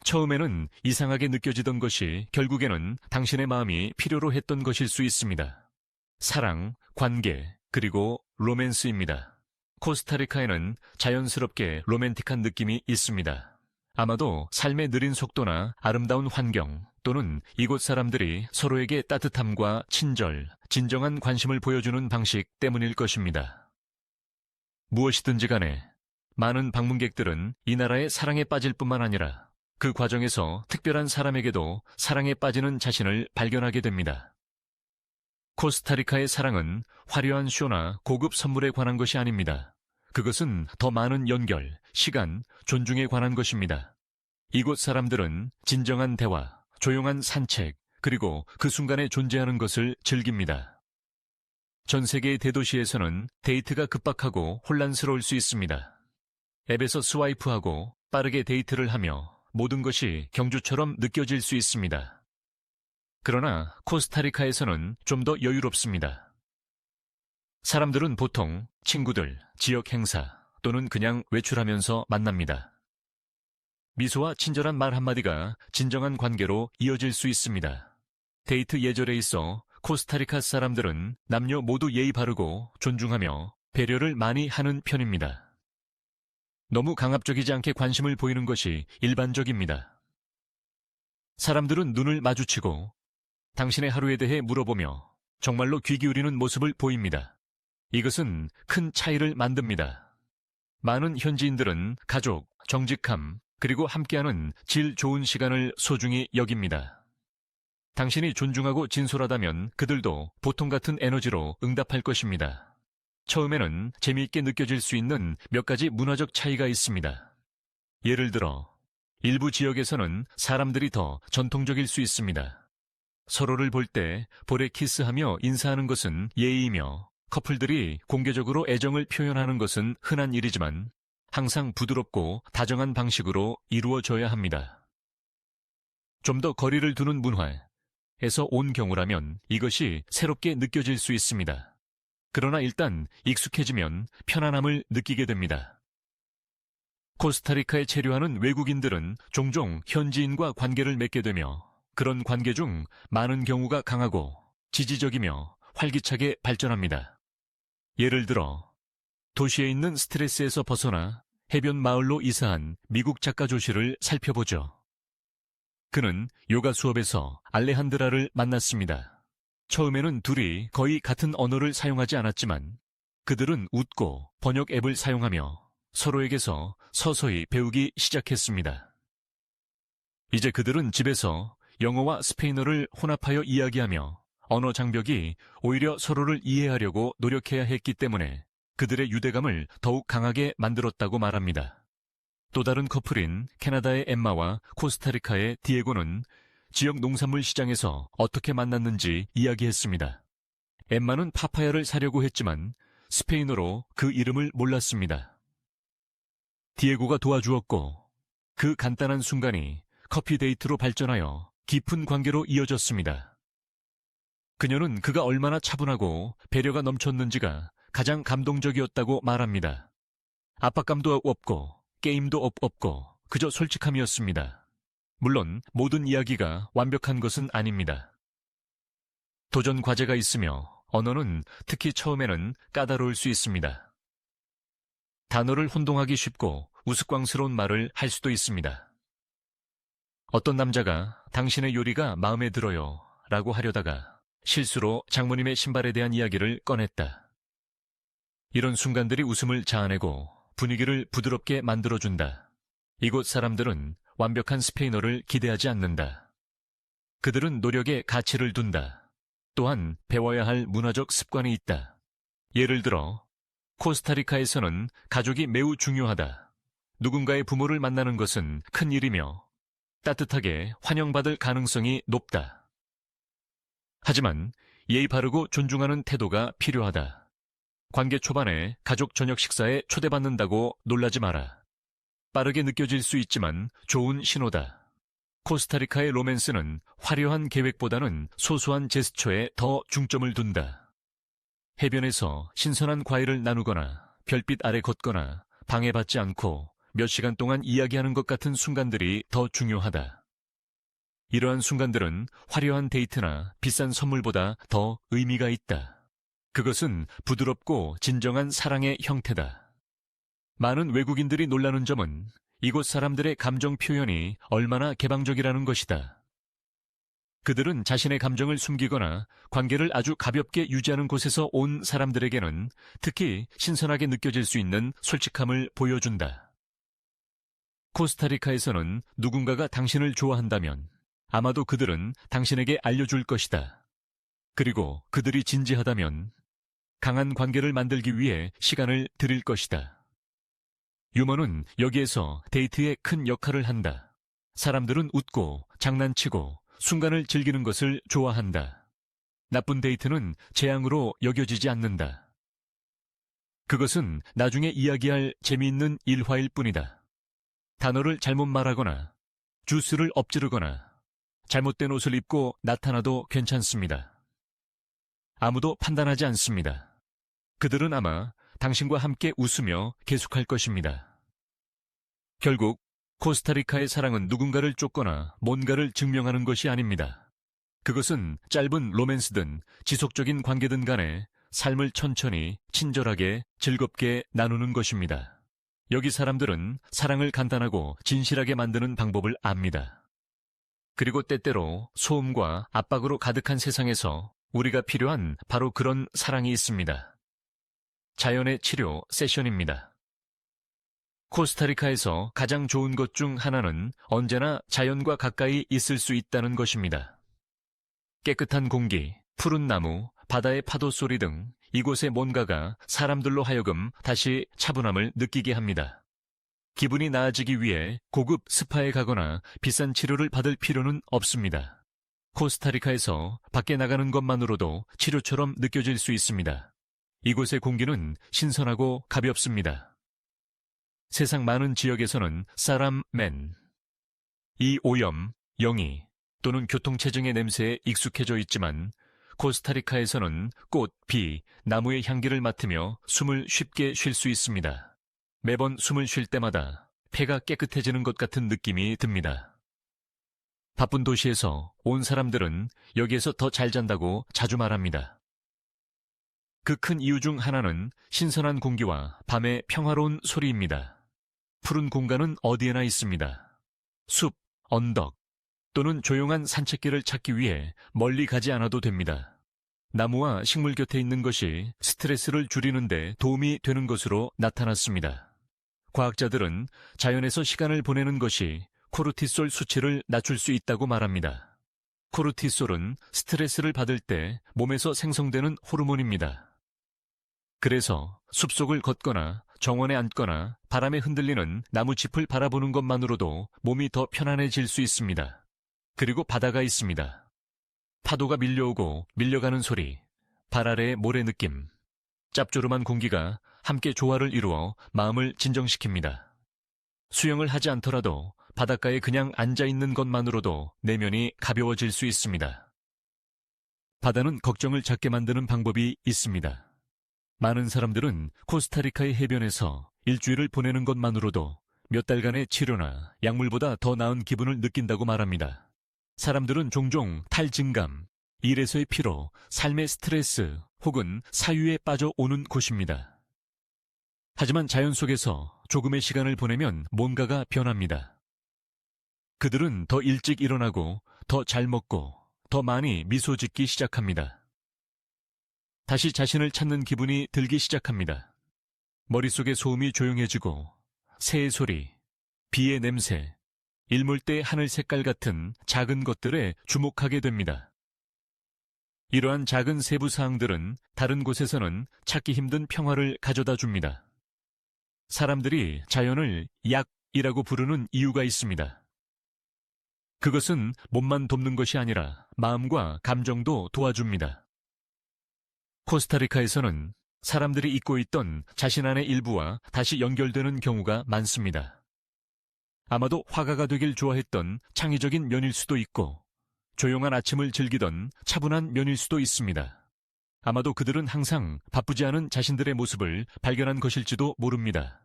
처음에는 이상하게 느껴지던 것이 결국에는 당신의 마음이 필요로 했던 것일 수 있습니다. 사랑, 관계, 그리고 로맨스입니다. 코스타리카에는 자연스럽게 로맨틱한 느낌이 있습니다. 아마도 삶의 느린 속도나 아름다운 환경 또는 이곳 사람들이 서로에게 따뜻함과 친절, 진정한 관심을 보여주는 방식 때문일 것입니다. 무엇이든지 간에 많은 방문객들은 이 나라의 사랑에 빠질 뿐만 아니라 그 과정에서 특별한 사람에게도 사랑에 빠지는 자신을 발견하게 됩니다. 코스타리카의 사랑은 화려한 쇼나 고급 선물에 관한 것이 아닙니다. 그것은 더 많은 연결, 시간, 존중에 관한 것입니다. 이곳 사람들은 진정한 대화, 조용한 산책, 그리고 그 순간에 존재하는 것을 즐깁니다. 전 세계의 대도시에서는 데이트가 급박하고 혼란스러울 수 있습니다. 앱에서 스와이프하고 빠르게 데이트를 하며 모든 것이 경주처럼 느껴질 수 있습니다. 그러나 코스타리카에서는 좀 더 여유롭습니다. 사람들은 보통 친구들, 지역 행사 또는 그냥 외출하면서 만납니다. 미소와 친절한 말 한마디가 진정한 관계로 이어질 수 있습니다. 데이트 예절에 있어 코스타리카 사람들은 남녀 모두 예의 바르고 존중하며 배려를 많이 하는 편입니다. 너무 강압적이지 않게 관심을 보이는 것이 일반적입니다. 사람들은 눈을 마주치고 당신의 하루에 대해 물어보며 정말로 귀 기울이는 모습을 보입니다. 이것은 큰 차이를 만듭니다. 많은 현지인들은 가족, 정직함, 그리고 함께하는 질 좋은 시간을 소중히 여깁니다. 당신이 존중하고 진솔하다면 그들도 보통 같은 에너지로 응답할 것입니다. 처음에는 재미있게 느껴질 수 있는 몇 가지 문화적 차이가 있습니다. 예를 들어, 일부 지역에서는 사람들이 더 전통적일 수 있습니다. 서로를 볼 때 볼에 키스하며 인사하는 것은 예의이며 커플들이 공개적으로 애정을 표현하는 것은 흔한 일이지만 항상 부드럽고 다정한 방식으로 이루어져야 합니다. 좀 더 거리를 두는 문화에서 온 경우라면 이것이 새롭게 느껴질 수 있습니다. 그러나 일단 익숙해지면 편안함을 느끼게 됩니다. 코스타리카에 체류하는 외국인들은 종종 현지인과 관계를 맺게 되며 그런 관계 중 많은 경우가 강하고 지지적이며 활기차게 발전합니다. 예를 들어 도시에 있는 스트레스에서 벗어나 해변 마을로 이사한 미국 작가 조시를 살펴보죠. 그는 요가 수업에서 알레한드라를 만났습니다. 처음에는 둘이 거의 같은 언어를 사용하지 않았지만 그들은 웃고 번역 앱을 사용하며 서로에게서 서서히 배우기 시작했습니다. 이제 그들은 집에서 영어와 스페인어를 혼합하여 이야기하며 언어 장벽이 오히려 서로를 이해하려고 노력해야 했기 때문에 그들의 유대감을 더욱 강하게 만들었다고 말합니다. 또 다른 커플인 캐나다의 엠마와 코스타리카의 디에고는 지역 농산물 시장에서 어떻게 만났는지 이야기했습니다. 엠마는 파파야를 사려고 했지만 스페인어로 그 이름을 몰랐습니다. 디에고가 도와주었고 그 간단한 순간이 커피 데이트로 발전하여 깊은 관계로 이어졌습니다. 그녀는 그가 얼마나 차분하고 배려가 넘쳤는지가 가장 감동적이었다고 말합니다. 압박감도 없고 게임도 없고 그저 솔직함이었습니다. 물론 모든 이야기가 완벽한 것은 아닙니다. 도전 과제가 있으며 언어는 특히 처음에는 까다로울 수 있습니다. 단어를 혼동하기 쉽고 우스꽝스러운 말을 할 수도 있습니다. 어떤 남자가 당신의 요리가 마음에 들어요 라고 하려다가 실수로 장모님의 신발에 대한 이야기를 꺼냈다. 이런 순간들이 웃음을 자아내고 분위기를 부드럽게 만들어준다. 이곳 사람들은 완벽한 스페인어를 기대하지 않는다. 그들은 노력에 가치를 둔다. 또한 배워야 할 문화적 습관이 있다. 예를 들어 코스타리카에서는 가족이 매우 중요하다. 누군가의 부모를 만나는 것은 큰 일이며 따뜻하게 환영받을 가능성이 높다. 하지만 예의 바르고 존중하는 태도가 필요하다. 관계 초반에 가족 저녁 식사에 초대받는다고 놀라지 마라. 빠르게 느껴질 수 있지만 좋은 신호다. 코스타리카의 로맨스는 화려한 계획보다는 소소한 제스처에 더 중점을 둔다. 해변에서 신선한 과일을 나누거나 별빛 아래 걷거나 방해받지 않고 몇 시간 동안 이야기하는 것 같은 순간들이 더 중요하다. 이러한 순간들은 화려한 데이트나 비싼 선물보다 더 의미가 있다. 그것은 부드럽고 진정한 사랑의 형태다. 많은 외국인들이 놀라는 점은 이곳 사람들의 감정 표현이 얼마나 개방적이라는 것이다. 그들은 자신의 감정을 숨기거나 관계를 아주 가볍게 유지하는 곳에서 온 사람들에게는 특히 신선하게 느껴질 수 있는 솔직함을 보여준다. 코스타리카에서는 누군가가 당신을 좋아한다면 아마도 그들은 당신에게 알려줄 것이다. 그리고 그들이 진지하다면 강한 관계를 만들기 위해 시간을 들일 것이다. 유머는 여기에서 데이트에 큰 역할을 한다. 사람들은 웃고 장난치고 순간을 즐기는 것을 좋아한다. 나쁜 데이트는 재앙으로 여겨지지 않는다. 그것은 나중에 이야기할 재미있는 일화일 뿐이다. 단어를 잘못 말하거나 주스를 엎지르거나 잘못된 옷을 입고 나타나도 괜찮습니다. 아무도 판단하지 않습니다. 그들은 아마 당신과 함께 웃으며 계속할 것입니다. 결국 코스타리카의 사랑은 누군가를 쫓거나 뭔가를 증명하는 것이 아닙니다. 그것은 짧은 로맨스든 지속적인 관계든 간에 삶을 천천히, 친절하게, 즐겁게 나누는 것입니다. 여기 사람들은 사랑을 간단하고 진실하게 만드는 방법을 압니다. 그리고 때때로 소음과 압박으로 가득한 세상에서 우리가 필요한 바로 그런 사랑이 있습니다. 자연의 치료 세션입니다. 코스타리카에서 가장 좋은 것 중 하나는 언제나 자연과 가까이 있을 수 있다는 것입니다. 깨끗한 공기, 푸른 나무, 바다의 파도 소리 등 이곳의 뭔가가 사람들로 하여금 다시 차분함을 느끼게 합니다. 기분이 나아지기 위해 고급 스파에 가거나 비싼 치료를 받을 필요는 없습니다. 코스타리카에서 밖에 나가는 것만으로도 치료처럼 느껴질 수 있습니다. 이곳의 공기는 신선하고 가볍습니다. 세상 많은 지역에서는 사람맨, 이 오염, 영이 또는 교통체증의 냄새에 익숙해져 있지만 코스타리카에서는 꽃, 비, 나무의 향기를 맡으며 숨을 쉽게 쉴 수 있습니다. 매번 숨을 쉴 때마다 폐가 깨끗해지는 것 같은 느낌이 듭니다. 바쁜 도시에서 온 사람들은 여기에서 더 잘 잔다고 자주 말합니다. 그 큰 이유 중 하나는 신선한 공기와 밤의 평화로운 소리입니다. 푸른 공간은 어디에나 있습니다. 숲, 언덕 또는 조용한 산책길을 찾기 위해 멀리 가지 않아도 됩니다. 나무와 식물 곁에 있는 것이 스트레스를 줄이는 데 도움이 되는 것으로 나타났습니다. 과학자들은 자연에서 시간을 보내는 것이 코르티솔 수치를 낮출 수 있다고 말합니다. 코르티솔은 스트레스를 받을 때 몸에서 생성되는 호르몬입니다. 그래서 숲속을 걷거나 정원에 앉거나 바람에 흔들리는 나무짚을 바라보는 것만으로도 몸이 더 편안해질 수 있습니다. 그리고 바다가 있습니다. 파도가 밀려오고 밀려가는 소리, 발 아래의 모래 느낌, 짭조름한 공기가 함께 조화를 이루어 마음을 진정시킵니다. 수영을 하지 않더라도 바닷가에 그냥 앉아있는 것만으로도 내면이 가벼워질 수 있습니다. 바다는 걱정을 작게 만드는 방법이 있습니다. 많은 사람들은 코스타리카의 해변에서 일주일을 보내는 것만으로도 몇 달간의 치료나 약물보다 더 나은 기분을 느낀다고 말합니다. 사람들은 종종 탈진감, 일에서의 피로, 삶의 스트레스 혹은 사유에 빠져오는 곳입니다. 하지만 자연 속에서 조금의 시간을 보내면 뭔가가 변합니다. 그들은 더 일찍 일어나고 더 잘 먹고 더 많이 미소 짓기 시작합니다. 다시 자신을 찾는 기분이 들기 시작합니다. 머릿속의 소음이 조용해지고 새의 소리, 비의 냄새, 일몰때의 하늘 색깔 같은 작은 것들에 주목하게 됩니다. 이러한 작은 세부 사항들은 다른 곳에서는 찾기 힘든 평화를 가져다 줍니다. 사람들이 자연을 약이라고 부르는 이유가 있습니다. 그것은 몸만 돕는 것이 아니라 마음과 감정도 도와줍니다. 코스타리카에서는 사람들이 잊고 있던 자신 안의 일부와 다시 연결되는 경우가 많습니다. 아마도 화가가 되길 좋아했던 창의적인 면일 수도 있고 조용한 아침을 즐기던 차분한 면일 수도 있습니다. 아마도 그들은 항상 바쁘지 않은 자신들의 모습을 발견한 것일지도 모릅니다.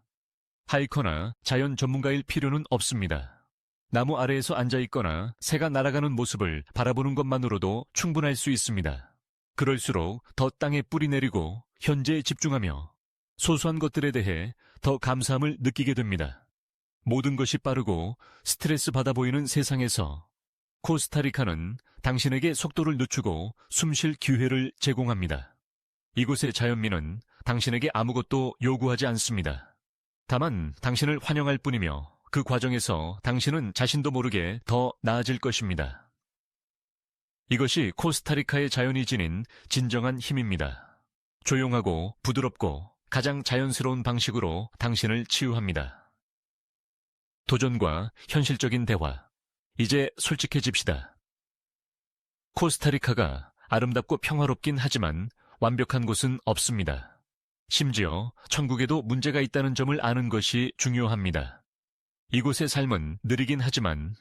하이커나 자연 전문가일 필요는 없습니다. 나무 아래에서 앉아있거나 새가 날아가는 모습을 바라보는 것만으로도 충분할 수 있습니다. 그럴수록 더 땅에 뿌리 내리고 현재에 집중하며 소소한 것들에 대해 더 감사함을 느끼게 됩니다. 모든 것이 빠르고 스트레스 받아 보이는 세상에서 코스타리카는 당신에게 속도를 늦추고 숨쉴 기회를 제공합니다. 이곳의 자연민은 당신에게 아무것도 요구하지 않습니다. 다만 당신을 환영할 뿐이며 그 과정에서 당신은 자신도 모르게 더 나아질 것입니다. 이것이 코스타리카의 자연이 지닌 진정한 힘입니다. 조용하고 부드럽고 가장 자연스러운 방식으로 당신을 치유합니다. 도전과 현실적인 대화. 이제 솔직해집시다. 코스타리카가 아름답고 평화롭긴 하지만 완벽한 곳은 없습니다. 심지어 천국에도 문제가 있다는 점을 아는 것이 중요합니다. 이곳의 삶은 느리긴 하지만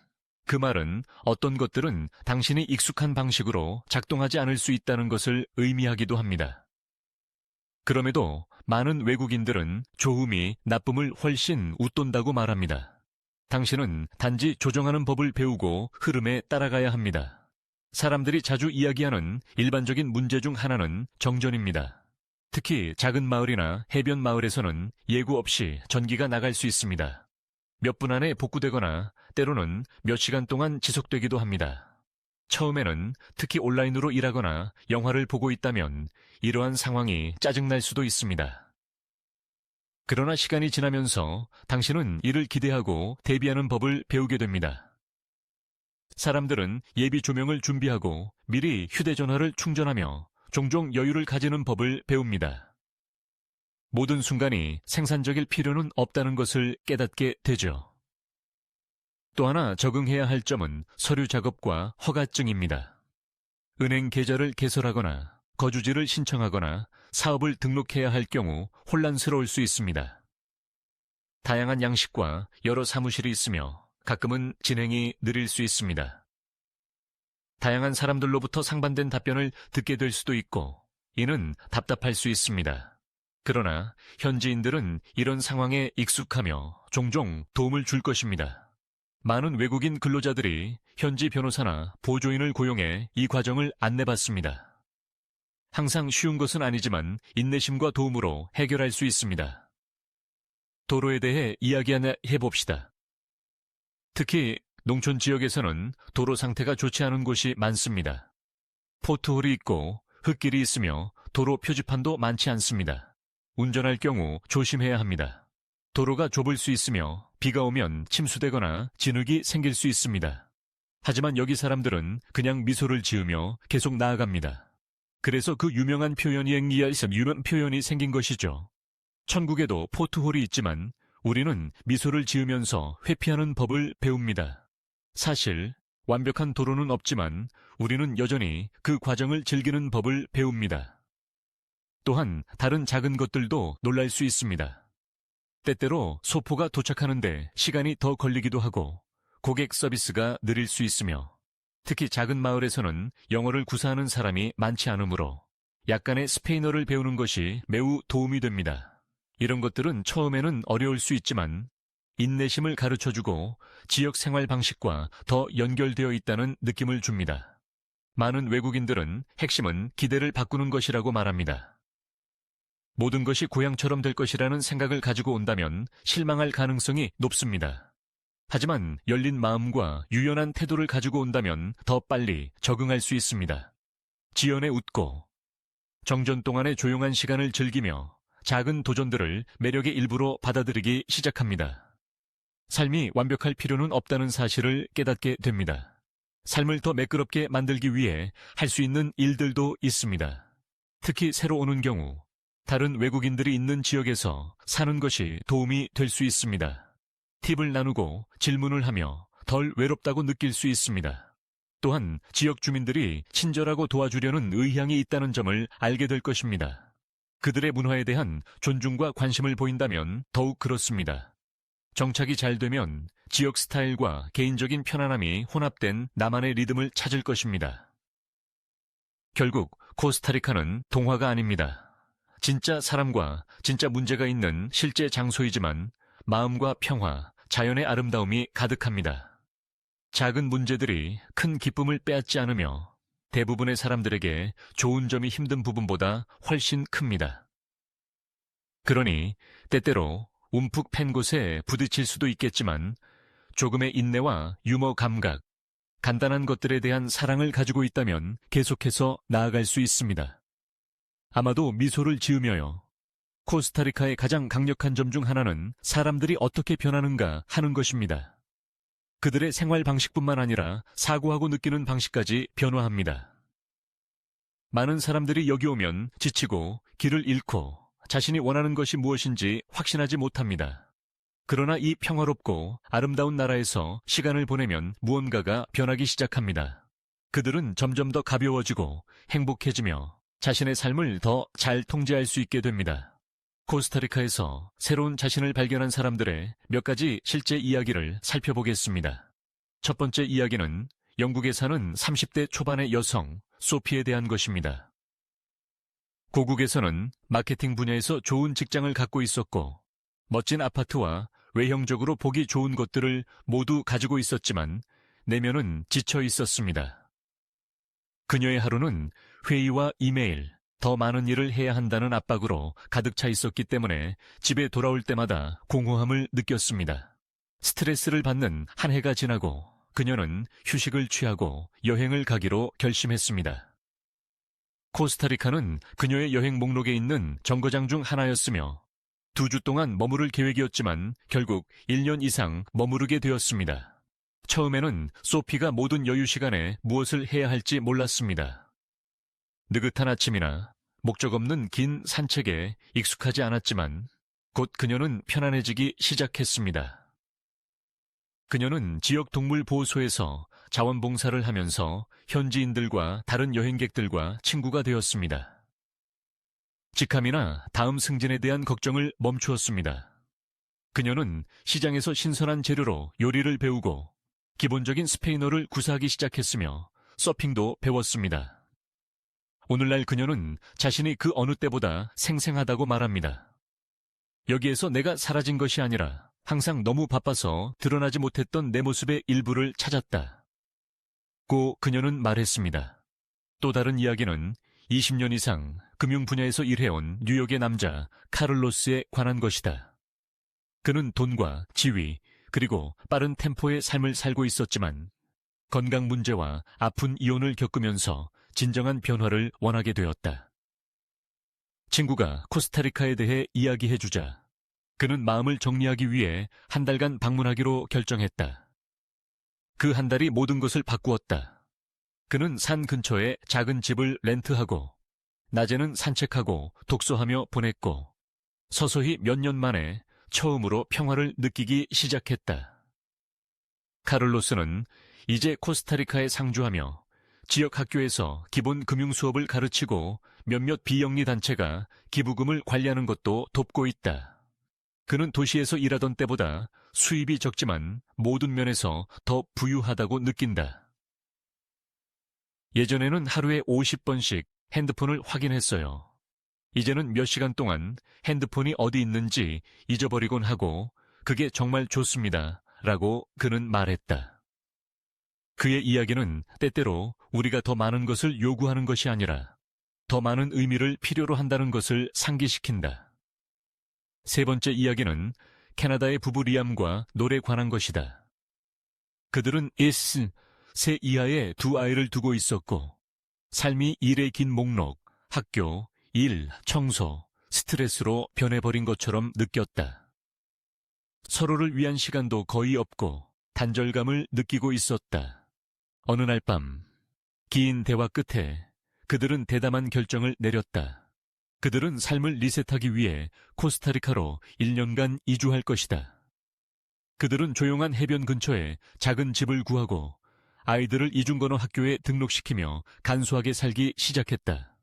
그 말은 어떤 것들은 당신이 익숙한 방식으로 작동하지 않을 수 있다는 것을 의미하기도 합니다. 그럼에도 많은 외국인들은 좋음이 나쁨을 훨씬 웃돈다고 말합니다. 당신은 단지 조정하는 법을 배우고 흐름에 따라가야 합니다. 사람들이 자주 이야기하는 일반적인 문제 중 하나는 정전입니다. 특히 작은 마을이나 해변 마을에서는 예고 없이 전기가 나갈 수 있습니다. 몇 분 안에 복구되거나 때로는 몇 시간 동안 지속되기도 합니다. 처음에는 특히 온라인으로 일하거나 영화를 보고 있다면 이러한 상황이 짜증날 수도 있습니다. 그러나 시간이 지나면서 당신은 이를 기대하고 대비하는 법을 배우게 됩니다. 사람들은 예비 조명을 준비하고 미리 휴대전화를 충전하며 종종 여유를 가지는 법을 배웁니다. 모든 순간이 생산적일 필요는 없다는 것을 깨닫게 되죠. 또 하나 적응해야 할 점은 서류 작업과 허가증입니다. 은행 계좌를 개설하거나 거주지를 신청하거나 사업을 등록해야 할 경우 혼란스러울 수 있습니다. 다양한 양식과 여러 사무실이 있으며 가끔은 진행이 느릴 수 있습니다. 다양한 사람들로부터 상반된 답변을 듣게 될 수도 있고 이는 답답할 수 있습니다. 그러나 현지인들은 이런 상황에 익숙하며 종종 도움을 줄 것입니다. 많은 외국인 근로자들이 현지 변호사나 보조인을 고용해 이 과정을 안내받습니다. 항상 쉬운 것은 아니지만 인내심과 도움으로 해결할 수 있습니다. 도로에 대해 이야기 하나 해봅시다. 특히 농촌 지역에서는 도로 상태가 좋지 않은 곳이 많습니다. 포트홀이 있고 흙길이 있으며 도로 표지판도 많지 않습니다. 운전할 경우 조심해야 합니다. 도로가 좁을 수 있으며 비가 오면 침수되거나 진흙이 생길 수 있습니다. 하지만 여기 사람들은 그냥 미소를 지으며 계속 나아갑니다. 그래서 그 유명한 표현이 생긴 것이죠. 천국에도 포트홀이 있지만 우리는 미소를 지으면서 회피하는 법을 배웁니다. 사실 완벽한 도로는 없지만 우리는 여전히 그 과정을 즐기는 법을 배웁니다. 또한 다른 작은 것들도 놀랄 수 있습니다. 때때로 소포가 도착하는데 시간이 더 걸리기도 하고 고객 서비스가 느릴 수 있으며 특히 작은 마을에서는 영어를 구사하는 사람이 많지 않으므로 약간의 스페인어를 배우는 것이 매우 도움이 됩니다. 이런 것들은 처음에는 어려울 수 있지만 인내심을 가르쳐주고 지역 생활 방식과 더 연결되어 있다는 느낌을 줍니다. 많은 외국인들은 핵심은 기대를 바꾸는 것이라고 말합니다. 모든 것이 고향처럼 될 것이라는 생각을 가지고 온다면 실망할 가능성이 높습니다. 하지만 열린 마음과 유연한 태도를 가지고 온다면 더 빨리 적응할 수 있습니다. 지연에 웃고 정전 동안의 조용한 시간을 즐기며 작은 도전들을 매력의 일부로 받아들이기 시작합니다. 삶이 완벽할 필요는 없다는 사실을 깨닫게 됩니다. 삶을 더 매끄럽게 만들기 위해 할 수 있는 일들도 있습니다. 특히 새로 오는 경우 다른 외국인들이 있는 지역에서 사는 것이 도움이 될 수 있습니다. 팁을 나누고 질문을 하며 덜 외롭다고 느낄 수 있습니다. 또한 지역 주민들이 친절하고 도와주려는 의향이 있다는 점을 알게 될 것입니다. 그들의 문화에 대한 존중과 관심을 보인다면 더욱 그렇습니다. 정착이 잘 되면 지역 스타일과 개인적인 편안함이 혼합된 나만의 리듬을 찾을 것입니다. 결국 코스타리카는 동화가 아닙니다. 진짜 사람과 진짜 문제가 있는 실제 장소이지만 마음과 평화, 자연의 아름다움이 가득합니다. 작은 문제들이 큰 기쁨을 빼앗지 않으며 대부분의 사람들에게 좋은 점이 힘든 부분보다 훨씬 큽니다. 그러니 때때로 움푹 팬 곳에 부딪힐 수도 있겠지만 조금의 인내와 유머 감각, 간단한 것들에 대한 사랑을 가지고 있다면 계속해서 나아갈 수 있습니다. 아마도 미소를 지으며요. 코스타리카의 가장 강력한 점 중 하나는 사람들이 어떻게 변하는가 하는 것입니다. 그들의 생활 방식뿐만 아니라 사고하고 느끼는 방식까지 변화합니다. 많은 사람들이 여기 오면 지치고 길을 잃고 자신이 원하는 것이 무엇인지 확신하지 못합니다. 그러나 이 평화롭고 아름다운 나라에서 시간을 보내면 무언가가 변하기 시작합니다. 그들은 점점 더 가벼워지고 행복해지며 자신의 삶을 더 잘 통제할 수 있게 됩니다. 코스타리카에서 새로운 자신을 발견한 사람들의 몇 가지 실제 이야기를 살펴보겠습니다. 첫 번째 이야기는 영국에 사는 30대 초반의 여성 소피에 대한 것입니다. 고국에서는 마케팅 분야에서 좋은 직장을 갖고 있었고 멋진 아파트와 외형적으로 보기 좋은 것들을 모두 가지고 있었지만 내면은 지쳐 있었습니다. 그녀의 하루는 회의와 이메일, 더 많은 일을 해야 한다는 압박으로 가득 차 있었기 때문에 집에 돌아올 때마다 공허함을 느꼈습니다. 스트레스를 받는 한 해가 지나고 그녀는 휴식을 취하고 여행을 가기로 결심했습니다. 코스타리카는 그녀의 여행 목록에 있는 정거장 중 하나였으며 2주 동안 머무를 계획이었지만 결국 1년 이상 머무르게 되었습니다. 처음에는 소피가 모든 여유 시간에 무엇을 해야 할지 몰랐습니다. 느긋한 아침이나 목적 없는 긴 산책에 익숙하지 않았지만 곧 그녀는 편안해지기 시작했습니다. 그녀는 지역 동물보호소에서 자원봉사를 하면서 현지인들과 다른 여행객들과 친구가 되었습니다. 직함이나 다음 승진에 대한 걱정을 멈추었습니다. 그녀는 시장에서 신선한 재료로 요리를 배우고 기본적인 스페인어를 구사하기 시작했으며 서핑도 배웠습니다. 오늘날 그녀는 자신이 그 어느 때보다 생생하다고 말합니다. 여기에서 내가 사라진 것이 아니라 항상 너무 바빠서 드러나지 못했던 내 모습의 일부를 찾았다. 고 그녀는 말했습니다. 또 다른 이야기는 20년 이상 금융 분야에서 일해온 뉴욕의 남자 카를로스에 관한 것이다. 그는 돈과 지위 그리고 빠른 템포의 삶을 살고 있었지만 건강 문제와 아픈 이혼을 겪으면서 진정한 변화를 원하게 되었다. 친구가 코스타리카에 대해 이야기해주자 그는 마음을 정리하기 위해 한 달간 방문하기로 결정했다. 그 한 달이 모든 것을 바꾸었다. 그는 산 근처에 작은 집을 렌트하고 낮에는 산책하고 독서하며 보냈고 서서히 몇 년 만에 처음으로 평화를 느끼기 시작했다. 카를로스는 이제 코스타리카에 상주하며 지역 학교에서 기본 금융 수업을 가르치고 몇몇 비영리 단체가 기부금을 관리하는 것도 돕고 있다. 그는 도시에서 일하던 때보다 수입이 적지만 모든 면에서 더 부유하다고 느낀다. 예전에는 하루에 50번씩 핸드폰을 확인했어요. 이제는 몇 시간 동안 핸드폰이 어디 있는지 잊어버리곤 하고 그게 정말 좋습니다. 라고 그는 말했다. 그의 이야기는 때때로 우리가 더 많은 것을 요구하는 것이 아니라 더 많은 의미를 필요로 한다는 것을 상기시킨다. 세 번째 이야기는 캐나다의 부부 리암과 노래에 관한 것이다. 그들은 세 이하의 2아이를 두고 있었고 삶이 일의 긴 목록, 학교, 일, 청소, 스트레스로 변해버린 것처럼 느꼈다. 서로를 위한 시간도 거의 없고 단절감을 느끼고 있었다. 어느 날 밤, 긴 대화 끝에 그들은 대담한 결정을 내렸다. 그들은 삶을 리셋하기 위해 코스타리카로 1년간 이주할 것이다. 그들은 조용한 해변 근처에 작은 집을 구하고 아이들을 이중건어 학교에 등록시키며 간소하게 살기 시작했다.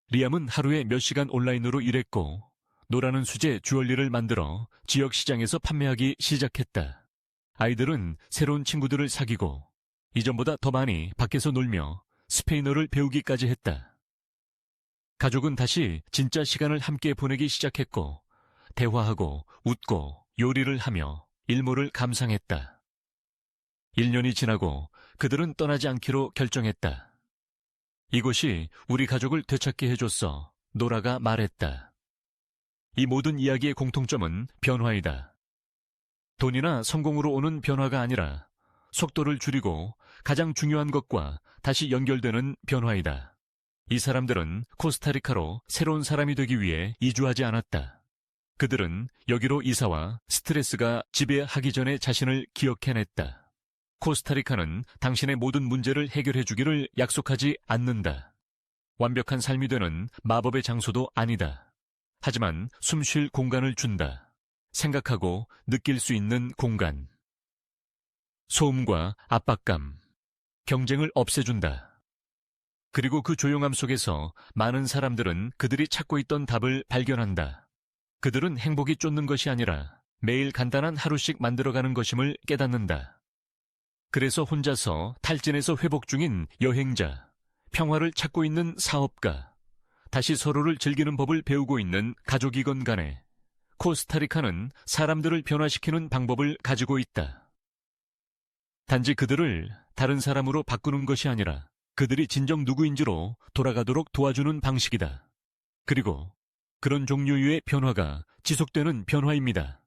리암은 하루에 몇 시간 온라인으로 일했고 노라는 수제 주얼리를 만들어 지역 시장에서 판매하기 시작했다. 아이들은 새로운 친구들을 사귀고 이전보다 더 많이 밖에서 놀며 스페인어를 배우기까지 했다. 가족은 다시 진짜 시간을 함께 보내기 시작했고 대화하고 웃고 요리를 하며 일몰을 감상했다. 1년이 지나고 그들은 떠나지 않기로 결정했다. 이곳이 우리 가족을 되찾게 해줬어. 노라가 말했다. 이 모든 이야기의 공통점은 변화이다. 돈이나 성공으로 오는 변화가 아니라 속도를 줄이고 가장 중요한 것과 다시 연결되는 변화이다. 이 사람들은 코스타리카로 새로운 사람이 되기 위해 이주하지 않았다. 그들은 여기로 이사와 스트레스가 지배하기 전에 자신을 기억해냈다. 코스타리카는 당신의 모든 문제를 해결해 주기를 약속하지 않는다. 완벽한 삶이 되는 마법의 장소도 아니다. 하지만 숨 쉴 공간을 준다. 생각하고 느낄 수 있는 공간. 소음과 압박감, 경쟁을 없애준다. 그리고 그 조용함 속에서 많은 사람들은 그들이 찾고 있던 답을 발견한다. 그들은 행복이 쫓는 것이 아니라 매일 간단한 하루씩 만들어가는 것임을 깨닫는다. 그래서 혼자서 탈진에서 회복 중인 여행자, 평화를 찾고 있는 사업가, 다시 서로를 즐기는 법을 배우고 있는 가족이건 간에 코스타리카는 사람들을 변화시키는 방법을 가지고 있다. 단지 그들을 다른 사람으로 바꾸는 것이 아니라 그들이 진정 누구인지로 돌아가도록 도와주는 방식이다. 그리고 그런 종류의 변화가 지속되는 변화입니다.